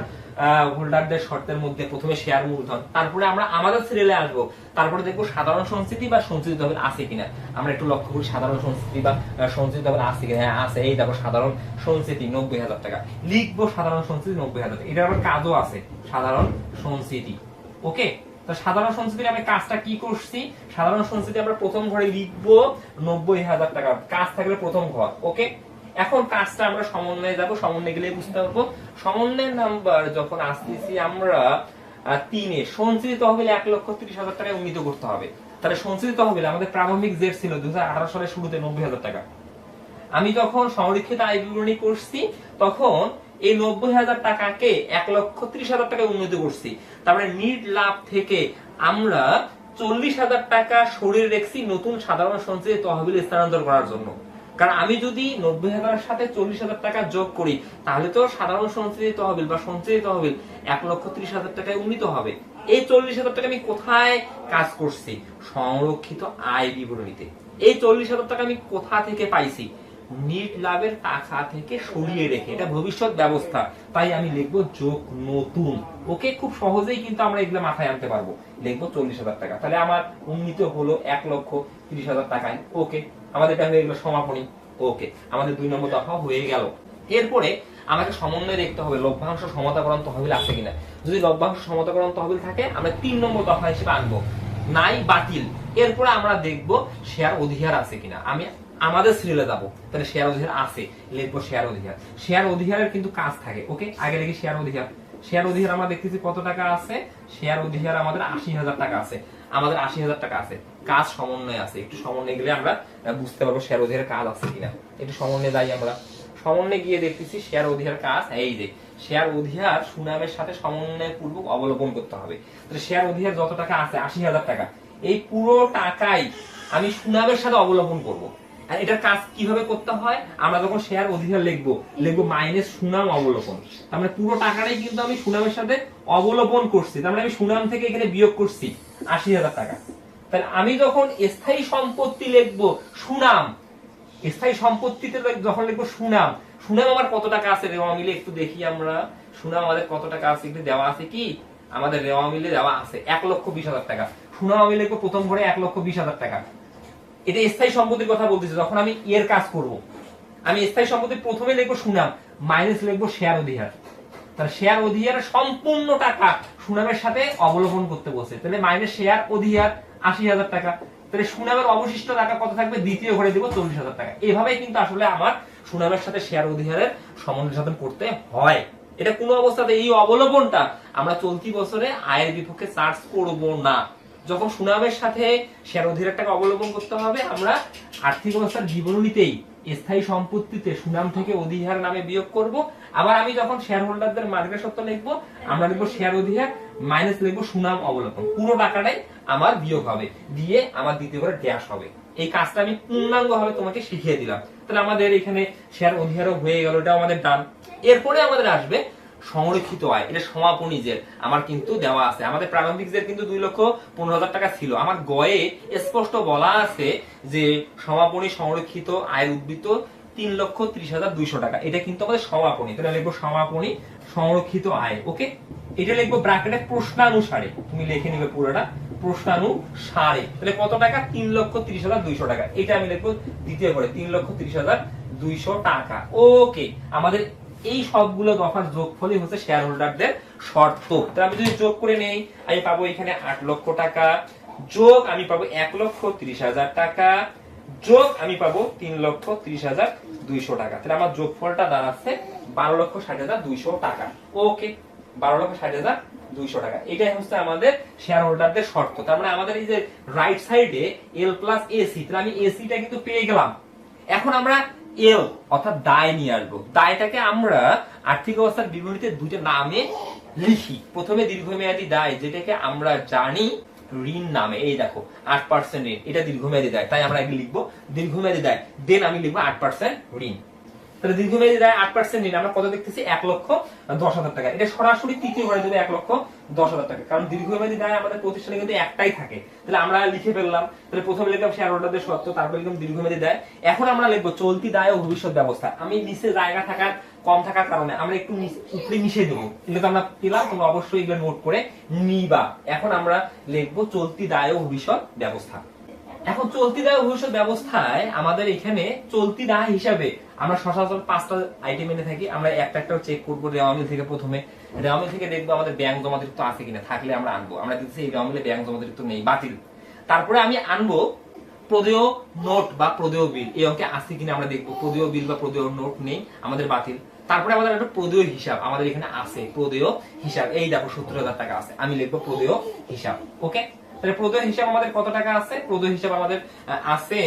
হোল্ডারদের শর্তের মধ্যে প্রথমে শেয়ার মূলধন, তারপরে আমরা আমাদের সিরিয়ালে আসবো, তারপরে দেখবো সাধারণ সঞ্চিতি বা সঞ্চিত তহবিল আছে কিনা। আমরা একটু লক্ষ্য করি সাধারণ সঞ্চিতি বা সঞ্চিত তহবিল আছে কিনা। হ্যাঁ আছে, এই দেখো সাধারণ সঞ্চিতি 90,000 টাকা, লিখবো সাধারণ সঞ্চিতি 90,000 টাকা। এটা আবার কাজও আছে সাধারণ সঞ্চিতি, ওকে। তো সাধারণ সঞ্চিতির আমি কাজটা কি করছি, সাধারণ সঞ্চিতি আমরা প্রথম ঘরে লিখবো 90,000 টাকা, কাজ থাকলে প্রথম ঘর, ওকে। এখন কাজটা আমরা সমন্বয়ে যাব, সমন্বয়ে গেলে বুঝতে পারবো। সমন্বয়ের নাম্বার যখন আসতেছি আমরা 3-এ সঞ্চিত তহবিল 1,30,000 টাকায় উন্নীত করতে হবে। তাহলে সঞ্চিত তহবিল আমাদের প্রারম্ভিক জেট ছিল 2018 সালের শুরুতে 90,000 টাকা। আমি যখন সংরক্ষিত আয় বিবরণী করছি তখন এই 90,000 টাকাকে 1,30,000 টাকায় উন্নীত করছি। তারপরে নিট লাভ থেকে আমরা 40,000 টাকা সরিয়ে রেখেছি নতুন সাধারণ সঞ্চিত তহবিল স্থানান্তর করার জন্য। কারণ আমি যদি 90,000 সাথে 40,000 টাকা যোগ করি তাহলে তো সাধারণ সঞ্চিত তহবিল বা সঞ্চিত তহবিল 1,30,000 টাকায় উন্নীত হবে। এই 40,000 টাকা আমি কোথায় কাজ করছি? সংরক্ষিত আয় বিবরণীতে। এই 40,000 টাকা আমি কোথা থেকে পাইছি? নিট লাভের টাকা থেকে সরিয়ে রেখে, এটা ভবিষ্যৎ ব্যবস্থা, তাই আমি লিখবো যোগ নতুন, ওকে। খুব সহজেই কিন্তু আমরা এগুলো মাথায় আনতে পারবো। লিখবো 40,000 টাকা, তাহলে আমার উন্নীত হলো 1,30,000 টাকায়, ওকে। আমাদের এটা হয়ে গেল সমাপনী, ওকে। আমাদের 2 নম্বর দফা হয়ে গেল। এরপরে আমাকে সমন্বয় দেখতে হবে লভ্যাংশ সমতাকরণ তহবিল আছে কিনা। যদি লভ্যাংশ সমতাকরণ তহবিল থাকে আমরা 3 নম্বর দফা হিসেবে আনবো, নাই বাতিল। এরপরে আমরা দেখবো শেয়ার অধিকার আছে কিনা। আমি আমাদের সিরিয়ালে যাবো, তাহলে শেয়ার অধিকার আছে, লিখবো শেয়ার অধিকার। শেয়ার অধিকারের কিন্তু কাজ থাকে, ওকে। আগে লিখি শেয়ার অধিকার। শেয়ার অধিকার আমরা দেখতেছি কত টাকা আছে, শেয়ার অধিকার আমাদের 80,000 টাকা আছে, আমাদের 80,000 টাকা আছে। কাজ সমন্বয় আছে, একটু সমন্বয় গেলে আমরা বুঝতে পারবো শেয়ার অধিকারের কাজ আছে কিনা। একটু সমন্বয় যাই, আমরা সমন্বয় গিয়ে দেখতেছি শেয়ার অধিকার কাজ, এই যে শেয়ার অধিকার সুনামের সাথে সমন্বয় পূর্বক অবলম্বন করতে হবে। তাহলে শেয়ার অধিকার যত টাকা আছে 80,000 টাকা, এই পুরো টাকাই আমি সুনামের সাথে অবলম্বন করব। আর এটার কাজ কিভাবে করতে হয়, আমরা যখন শেয়ার অধিকার লিখবো মাইনাস সুনাম অবলম্বন। তার মানে পুরো টাকাটাই কিন্তু আমি সুনামের সাথে অবলম্বন করছি, তার মানে আমি সুনাম থেকে এখানে বিয়োগ করছি 80,000 টাকা। তাহলে আমি যখন স্থায়ী সম্পত্তি লিখবো সুনাম, স্থায়ী সম্পত্তিতে যখন লিখবো সুনাম, সুনাম আমার কত টাকা আছে রেওয়া মিলে একটু দেখি আমরা। সুনাম আমাদের কত টাকা আছে একটু দেওয়া আছে কি, আমাদের রেওয়া মিলে দেওয়া আছে 1,20,000 টাকা। সুনাম আমি লিখবো প্রথম ঘরে 1,20,000 টাকা। এটা স্থায়ী সম্পত্তির কথা বলতেছি। যখন আমি এর কাজ করব, আমি স্থায়ী সম্পত্তি প্রথমে লিখবো সুনাম, মাইনাস লিখবো শেয়ার অধিকার। তাহলে শেয়ার অধিকারের সম্পূর্ণ টাকা সুনামের সাথে অবলম্বন করতে বলছে, তাহলে মাইনাস শেয়ার অধিকার 80,000 টাকা। তাহলে সুনামের অবশিষ্ট টাকা কত থাকবে, দ্বিতীয় ঘরে দেবো 40,000 টাকা। এভাবেই কিন্তু আসলে আমার সুনামের সাথে শেয়ার অধিহারের সমন্বয় সাধন করতে হয়। এটা কোনো অবস্থাতে এই অবলম্বনটা আমরা চলতি বছরে আয়ের বিপক্ষে চার্জ করব না। যখন সুনামের সাথে শেয়ার অধিহারটাকে অবলম্বন করতে হবে, আমরা আর্থিক অবস্থার বিবরণীতেই স্থায়ী সম্পত্তিতে সুনাম থেকে অধিহার নামে বিয়োগ করব। আবার আমি যখন শেয়ার হোল্ডারদের মার্কেট সত্ত্ব লিখবো, আমরা লিখবো শেয়ার অধিহার মাইনাস লিখবো সুনাম অবলম্বন, পুরো টাকাটাই আমার বিয়োগ হবে, দিয়ে আমার দ্বিতীয় করে ড্যাশ হবে। এই কাজটা আমি পূর্ণাঙ্গ ভাবে তোমাকে শিখিয়ে দিলাম। তাহলে আমাদের এখানে শেয়ার অধিহারও হয়ে গেল, এটা আমাদের ডান। এরপরে আমাদের আসবে সংরক্ষিত আয়। এটা সমাপনী জের আমার কিন্তু দেওয়া আছে। আমাদের প্রারম্ভিক জের কিন্তু 2,15,000 টাকা ছিল। আমার গয়ে স্পষ্ট বলা আছে যে সমাপনী সংরক্ষিত আয়ের উদ্বৃত্ত 3,30,200 টাকা। এটা কিন্তু আমাদের সমাপনী। তাহলে লিখবো সমাপনী সংরক্ষিত আয়। ওকে, এটা লিখবো ব্র্যাকেটে প্রশ্নানুসারে, তুমি লিখে নিবে পুরোটা প্রশ্নানুসারে। তাহলে কত টাকা? 3,30,200 টাকা। এটা আমি লিখবো দ্বিতীয় করে 3,30,200 টাকা। ওকে, আমাদের এই সবগুলো দফার যোগফলই হচ্ছে শেয়ার হোল্ডারদের শর্ত। তাহলে আমি যদি যোগ করে নেই, আমি পাবো এখানে 8 লক্ষ টাকা, যোগ আমি পাবো 1,30,000 টাকা, যোগ আমি পাবো 3,30,200 টাকা। তাহলে আমার যোগফলটা দাঁড়াচ্ছে 12,60,200 টাকা। ওকে, 12,60,200 টাকা। এটাই হচ্ছে আমাদের শেয়ার হোল্ডারদের শর্ত। তার মানে আমাদের এই যে রাইট সাইডে এল প্লাস এসি, তাহলে আমি এসিটা কিন্তু পেয়ে গেলাম। এখন আমরা এল অর্থাৎ দায় নিয়ে আসবো। দায়টাকে আমরা আর্থিক অবস্থার বিবরণীতে দুটো নামে লিখি। প্রথমে দীর্ঘমেয়াদী দায়, যেটাকে আমরা জানি ঋণ নামে। এই দেখো 8% ঋণ, এটা দীর্ঘমেয়াদী দায়, তাই আমরা আগে লিখবো দীর্ঘমেয়াদী দায়, দেন আমি লিখবো 8% ঋণ। তাহলে দীর্ঘমেয়াদী দায় 8% ঋণ আমরা কত দেখতেছি? 1,10,000 টাকা। এটা সরাসরি তৃতীয় ঘরে দেবে 1,10,000 টাকা, কারণ দীর্ঘমেয়াদী দায় আমাদের প্রতিষ্ঠানে কিন্তু একটাই থাকে। তাহলে আমরা লিখে ফেললাম। তাহলে প্রথমে লিখলাম শেয়ার হোল্ডারদের শর্ত, তারপর লিখলাম দীর্ঘমেয়াদী দায়। এখন আমরা লিখবো চলতি দায় ও ভবিষ্যৎ ব্যবস্থা। আমি নিচে জায়গা থাকার কম থাকার কারণে আমরা একটু উপরে মিশে দেবো, এগুলো তো আমরা পেলাম, তোমরা অবশ্যই এগুলো নোট করে নিবা। এখন আমরা লিখবো চলতি দায় ও ভবিষ্যৎ ব্যবস্থা। এখন চলতি দায় ও ভবিষ্যৎ ব্যবস্থায় আমাদের এখানে চলতি দায় হিসাবে আমরা সচরাচর 5টা আইটেম এনে থাকি। আমরা একটা একটা চেক করবো রেওয়ামিল থেকে। প্রথমে রেওয়ামিল থেকে দেখবো আমাদের ব্যাংক জমাতিরিক্ত আছে কিনা, থাকলে আমরা আনবো। আমরা দেখছি এই রেওয়ামিলে ব্যাংক জমাতিরিক্ত নেই, বাতিল। তারপরে আমি আনবো প্রদেয় নোট বা প্রদেয় বিল, এই অঙ্কে আছে কিনা আমরা দেখবো। প্রদেয় বিল বা প্রদেয় নোট নেই, আমাদের বাতিল। তারপরে আমাদের একটা প্রদেয় হিসাব আমাদের এখানে আছে, প্রদেয় হিসাব। এই দেখো 70,000 টাকা আছে, আমি লিখবো প্রদেয় হিসাব। ওকে, তাহলে প্রদেয় হিসাব আমাদের কত টাকা আছে? প্রদেয় হিসাব আমাদের আছে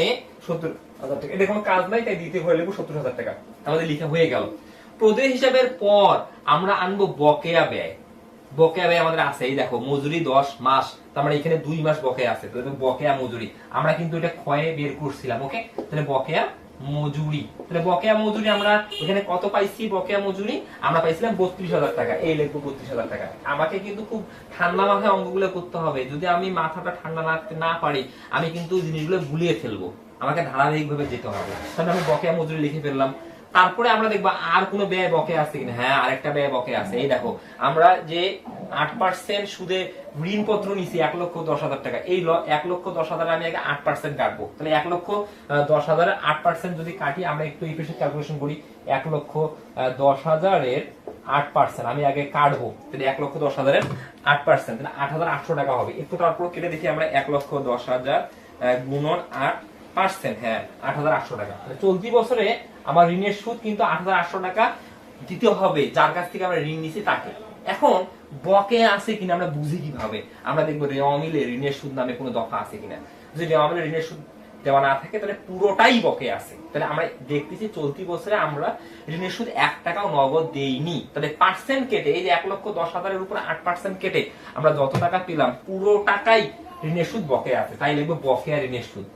70,000 টাকা। এটা কোনো কাজ নাই, তাই দিতে হয়ে লিখবো 70,000 টাকা। আমাদের লিখা হয়ে গেল। প্রদেয় হিসাবের পর আমরা আনবো বকেয়া ব্যয়। বকেয়া ব্যয় আমাদের আছে, এই দেখো মজুরি 10 মাস, তার মানে এখানে 2 মাস বকেয়া আছে। তাহলে বকেয়া মজুরি আমরা কিন্তু এটা ক্ষয়ে বের করছিলাম। ওকে, তাহলে বকেয়া মজুরি। তাহলে বকেয়া মজুরি আমরা এখানে কত পাইছি? বকেয়া মজুরি আমরা পাইছিলাম 32,000 টাকা। এই লিখবো 32,000 টাকা। আমাকে কিন্তু খুব ঠান্ডা মাথায় অঙ্কগুলো করতে হবে। যদি আমি মাথাটা ঠান্ডা রাখতে না পারি, আমি কিন্তু জিনিসগুলো ভুলিয়ে ফেলবো। আমাকে ধারাবাহিক ভাবে যেতে হবে। তাহলে আমি বকেয়া মজুরি লিখে ফেললাম। তারপরে আমরা দেখবো আর কোনো ব্যয় বকেয়া আছে কিনা। হ্যাঁ, আরেকটা ব্যয় বকেয়া আছে। এই দেখো আমরা যে 8% সুদে ঋণপত্র নিছি 1,10,000 টাকা। এই 1,10,000 আমি আগে 8% কাটবো। তাহলে 1,10,000 8% যদি কাটি, আমরা একটু এই পেশে ক্যালকুলেশন করি। 1,10,000 এর 8% আমি আগে কাটবো। তাহলে 1,10,000 এর 8%, তাহলে 8,800 টাকা হবে। একটু তারপর কেটে দেখি আমরা 1,10,000 গুণন 8%, হ্যাঁ 8,800 টাকা। চলতি বছরে আমার ঋণের সুদ কিন্তু 8,800 টাকা দিতে হবে যার কাছ থেকে আমরা ঋণ নিছি তাকে। এখন বকেয়া আছে কিনা আমরা বুঝি কিভাবে? আমরা দেখবো রেওয়ামিলে ঋণের সুদ নামে কোনো দফা আছে কিনা। যদি রেওয়ামিলে ঋণের সুদ দেওয়া না থাকে, তাহলে পুরোটাই বকেয়া আছে। তাহলে আমরা দেখতেছি চলতি বছরে আমরা ঋণের সুদ 1 টাকাও নগদ দেইনি। তাহলে পার্সেন্ট কেটে, এই যে 1,10,000 এর উপর 8% কেটে আমরা যত টাকা পেলাম, পুরো টাকাই ঋণের সুদ বকেয়া আছে। তাই লিখবো বকেয়া ঋণের সুদ।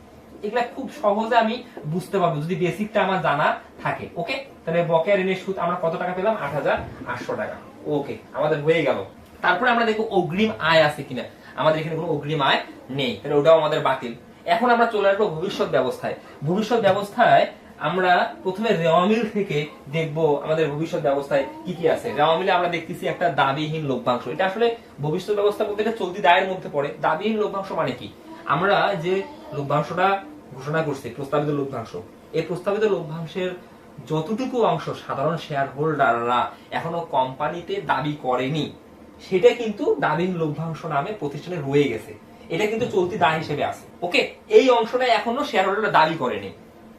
এগুলা খুব সহজে আমি বুঝতে পারবো যদি বেসিকটা আমার জানা থাকে। ওকে, তাহলে বকেয়া ঋণের সুদ আমরা কত টাকা পেলাম? 8,800 টাকা। ওকে, আমাদের হয়ে গেল। তারপরে আমরা দেখবো অগ্রিম আয় আছে কিনা। আমাদের এখানে কোনো অগ্রিম আয় নেই, তাহলে ওটাও আমাদের বাতিল। এখন আমরা চলে আসবো ভবিষ্যৎ ব্যবস্থায়। ভবিষ্যৎ ব্যবস্থায় আমরা প্রথমে রেওয়ামিল থেকে দেখবো আমাদের ভবিষ্যৎ ব্যবস্থায় কি কি আছে। রেওয়ামিলে আমরা দেখতেছি একটা দাবিহীন লভ্যাংশ। এটা আসলে ভবিষ্যৎ ব্যবস্থা বলতে এটা চলতি দায়ের মধ্যে পড়ে। দাবিহীন লভ্যাংশ মানে কি? আমরা যে লভ্যাংশটা ঘোষণা করছি, প্রস্তাবিত লভ্যাংশ, এই প্রস্তাবিত লভ্যাংশের যতটুকু অংশ সাধারণ শেয়ার হোল্ডাররা এখনো কোম্পানিতে দাবি করেনি, সেটা কিন্তু দাবিহীন লভ্যাংশ নামে প্রতিষ্ঠানে রয়ে গেছে। এটা কিন্তু চলতি দায় হিসেবে আছে। ওকে, এই অংশটা এখনো শেয়ার হোল্ডাররা দাবি করেনি।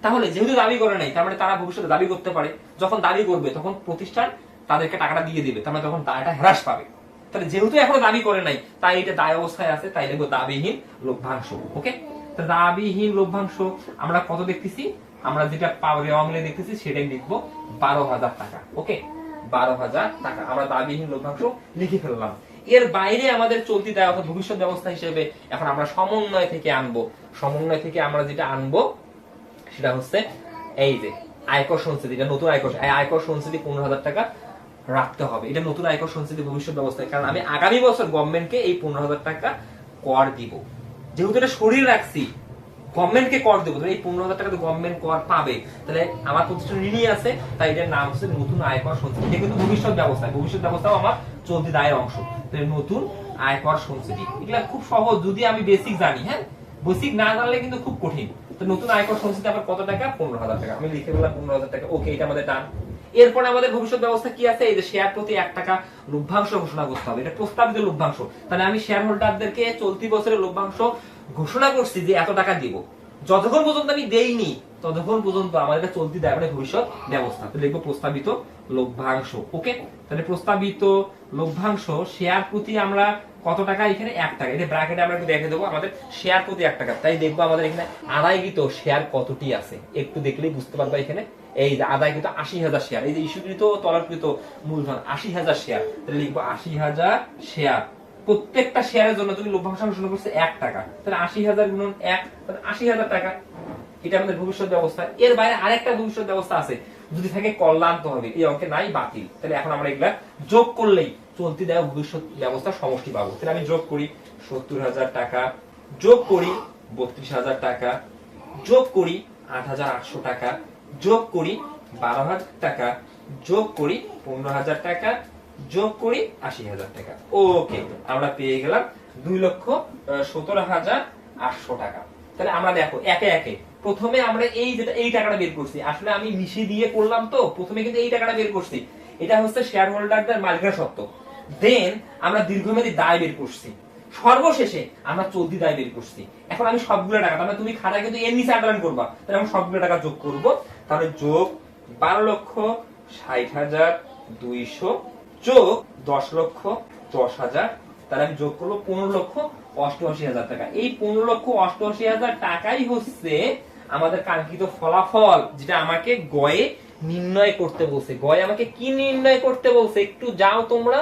তাহলে যেহেতু দাবি করে নাই, তার মানে তারা ভবিষ্যতে দাবি করতে পারে। যখন দাবি করবে তখন প্রতিষ্ঠান তাদেরকে টাকাটা দিয়ে দিবে, তার মানে তখন দায়টা হ্রাস পাবে। তাহলে যেহেতু এখনো দাবি করে নাই, তাই এটা দায় অবস্থায় আছে, তাই লিখবো দাবিহীন লভ্যাংশ। ওকে, দাবিহীন লভ্যাংশ আমরা কত দেখতেছি, আমরা যেটা রেওয়া মিলে দেখতেছি সেটাই লিখবো 12,000 টাকা। ওকে, 12,000 টাকা আমরা দাবিহীন লভ্যাংশ লিখে ফেললাম। এর বাইরে আমাদের চলতি দায় অর্থাৎ ভবিষ্যৎ ব্যবস্থা হিসেবে এখন আমরা সমন্বয় থেকে আনবো। সমন্বয় থেকে আমরা যেটা আনবো সেটা হচ্ছে এই যে আয়কর সঞ্চিতি, এটা নতুন আয়কর সঞ্চিতি 15,000 টাকা রাখতে হবে। এটা নতুন আয়কর সঞ্চিতি ভবিষ্যৎ ব্যবস্থায়, কারণ আমি আগামী বছর গভর্নমেন্টকে এই 15,000 টাকা কর দিব। যেহেতু এটা সরিয়ে রাখছি, গভর্নমেন্টকে কর দেবো, এই 15,000 টাকা তো গভর্নমেন্ট কর পাবে, তাহলে আমার প্রতিষ্ঠান ঋণী আছে, তাই এটার নাম হচ্ছে নতুন আয়কর সঞ্চিতি। এটা কিন্তু ভবিষ্যৎ ব্যবস্থাও আমার চলতি দায়ের অংশ। নতুন আয়কর সঞ্চিতি এগুলা খুব সহজ যদি আমি বেসিক জানি। হ্যাঁ, বেসিক না জানলে কিন্তু খুব কঠিন। তো নতুন আয়কর সঞ্চিতি আমার কত টাকা, 15,000 টাকা। আমি লিখে বললাম 15,000 টাকা। ওকে, এটা আমাদের টান। এরপরে আমাদের ভবিষ্যৎ ব্যবস্থা কি আছে, এই যে শেয়ার প্রতি 1 টাকা লভ্যাংশ ঘোষণা করতে হবে। এটা প্রস্তাবিত লভ্যাংশ। তাহলে আমি শেয়ার হোল্ডারদেরকে চলতি বছরের লভ্যাংশ ঘোষণা করছি যে এত টাকা দিব। যতক্ষণ পর্যন্ত আমি দেইনি ততক্ষণ পর্যন্ত আমার এটা চলতি দায় মানে ভবিষ্যৎ ব্যবস্থা। তো লিখবো প্রস্তাবিত লভ্যাংশ। ওকে, তাহলে প্রস্তাবিত লভ্যাংশ শেয়ার প্রতি আমরা কত টাকা, এখানে 1 টাকা। এটা ব্র্যাকেটে আমরা একটু দেখে দেবো আমাদের শেয়ার প্রতি 1 টাকা। তাই দেখবো আমাদের এখানে আদায়কৃত শেয়ার কতটি আছে, একটু দেখলেই বুঝতে পারবা। এখানে এই যে আদায়কৃত 80,000 শেয়ার, এই যে ইস্যুকৃত তলবকৃত মূলধন 80,000 শেয়ার। তাহলে লিখবো 80,000 শেয়ার। প্রত্যেকটা শেয়ারের জন্য তুমি লভ্যাংশ ঘোষণা করছে 1 টাকা, তাহলে 80,000 গুণন 1, তাহলে 80,000 টাকা। এটা আমাদের ভবিষ্যৎ ব্যবস্থা। এর বাইরে আরেকটা ভবিষ্যৎ ব্যবস্থা আছে, যদি থাকে কল্যাণ তো হবে, এই অঙ্কে নাই, বাতিল। তাহলে এখন আমরা এগুলা যোগ করলেই চলতি দায় ভবিষ্যৎ ব্যবস্থার সমষ্টি পাবো। তাহলে আমি যোগ করি 70,000 টাকা, যোগ করি 32,000 টাকা, যোগ করি 8,800 টাকা, যোগ করি 12,000 টাকা, যোগ করি 15,000 টাকা, যোগ করি 80,000 টাকা। ওকে, আমরা পেয়ে গেলাম 2,17,800 টাকা। তাহলে আমরা দেখো একে একে প্রথমে আমরা এই টাকাটা বের করছি। আসলে আমি মিশিয়ে দিয়ে করলাম, তো প্রথমে কিন্তু এই টাকাটা বের করছি। এটা হচ্ছে শেয়ার হোল্ডারদের মালিকানা সত্ত্ব। দেন আমরা দীর্ঘমেয়াদী দায় বের করছি। সর্বশেষে আমরা চলতি দায় বের করছি। এখন আমি সবগুলো টাকা, তাহলে তুমি খাতা কিন্তু এর নিচে আন্ডারলাইন করবা, তাহলে আমি সবগুলো টাকা যোগ করব। তাহলে যোগ 12,60,200 যোগ 10,10,000, তাহলে আমি যোগ করবো 15,88,000 টাকা। এই 15,88,000 টাকাই হচ্ছে আমাদের কাঙ্ক্ষিত ফলাফল, যেটা আমাকে গয়ে নির্ণয় করতে বলছে। গয়ে আমাকে কি নির্ণয় করতে বলছে একটু যাও তোমরা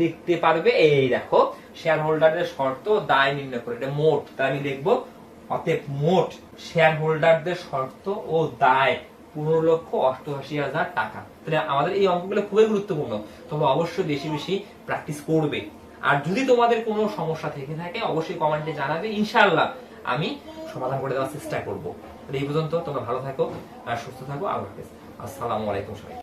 দেখতে পারবে। এই দেখো, শেয়ার হোল্ডারদের শর্ত দায় নির্ণয় করে, এটা মোট। তাই আমি লিখবো অতএব মোট শেয়ার হোল্ডারদের শর্ত ও দায় 15,88,000 টাকা। তাহলে আমাদের এই অঙ্কগুলো খুবই গুরুত্বপূর্ণ। তোমরা অবশ্যই বেশি বেশি প্র্যাকটিস করবে। আর যদি তোমাদের কোনো সমস্যা থেকে থাকে অবশ্যই কমেন্টে জানাবে, ইনশাআল্লাহ আমি সমাধান করে দেওয়ার চেষ্টা করবো। এই পর্যন্ত তোমরা ভালো থাকো আর সুস্থ থাকো। আল্লাহ হাফেজ। আসসালামু আলাইকুম সবাই।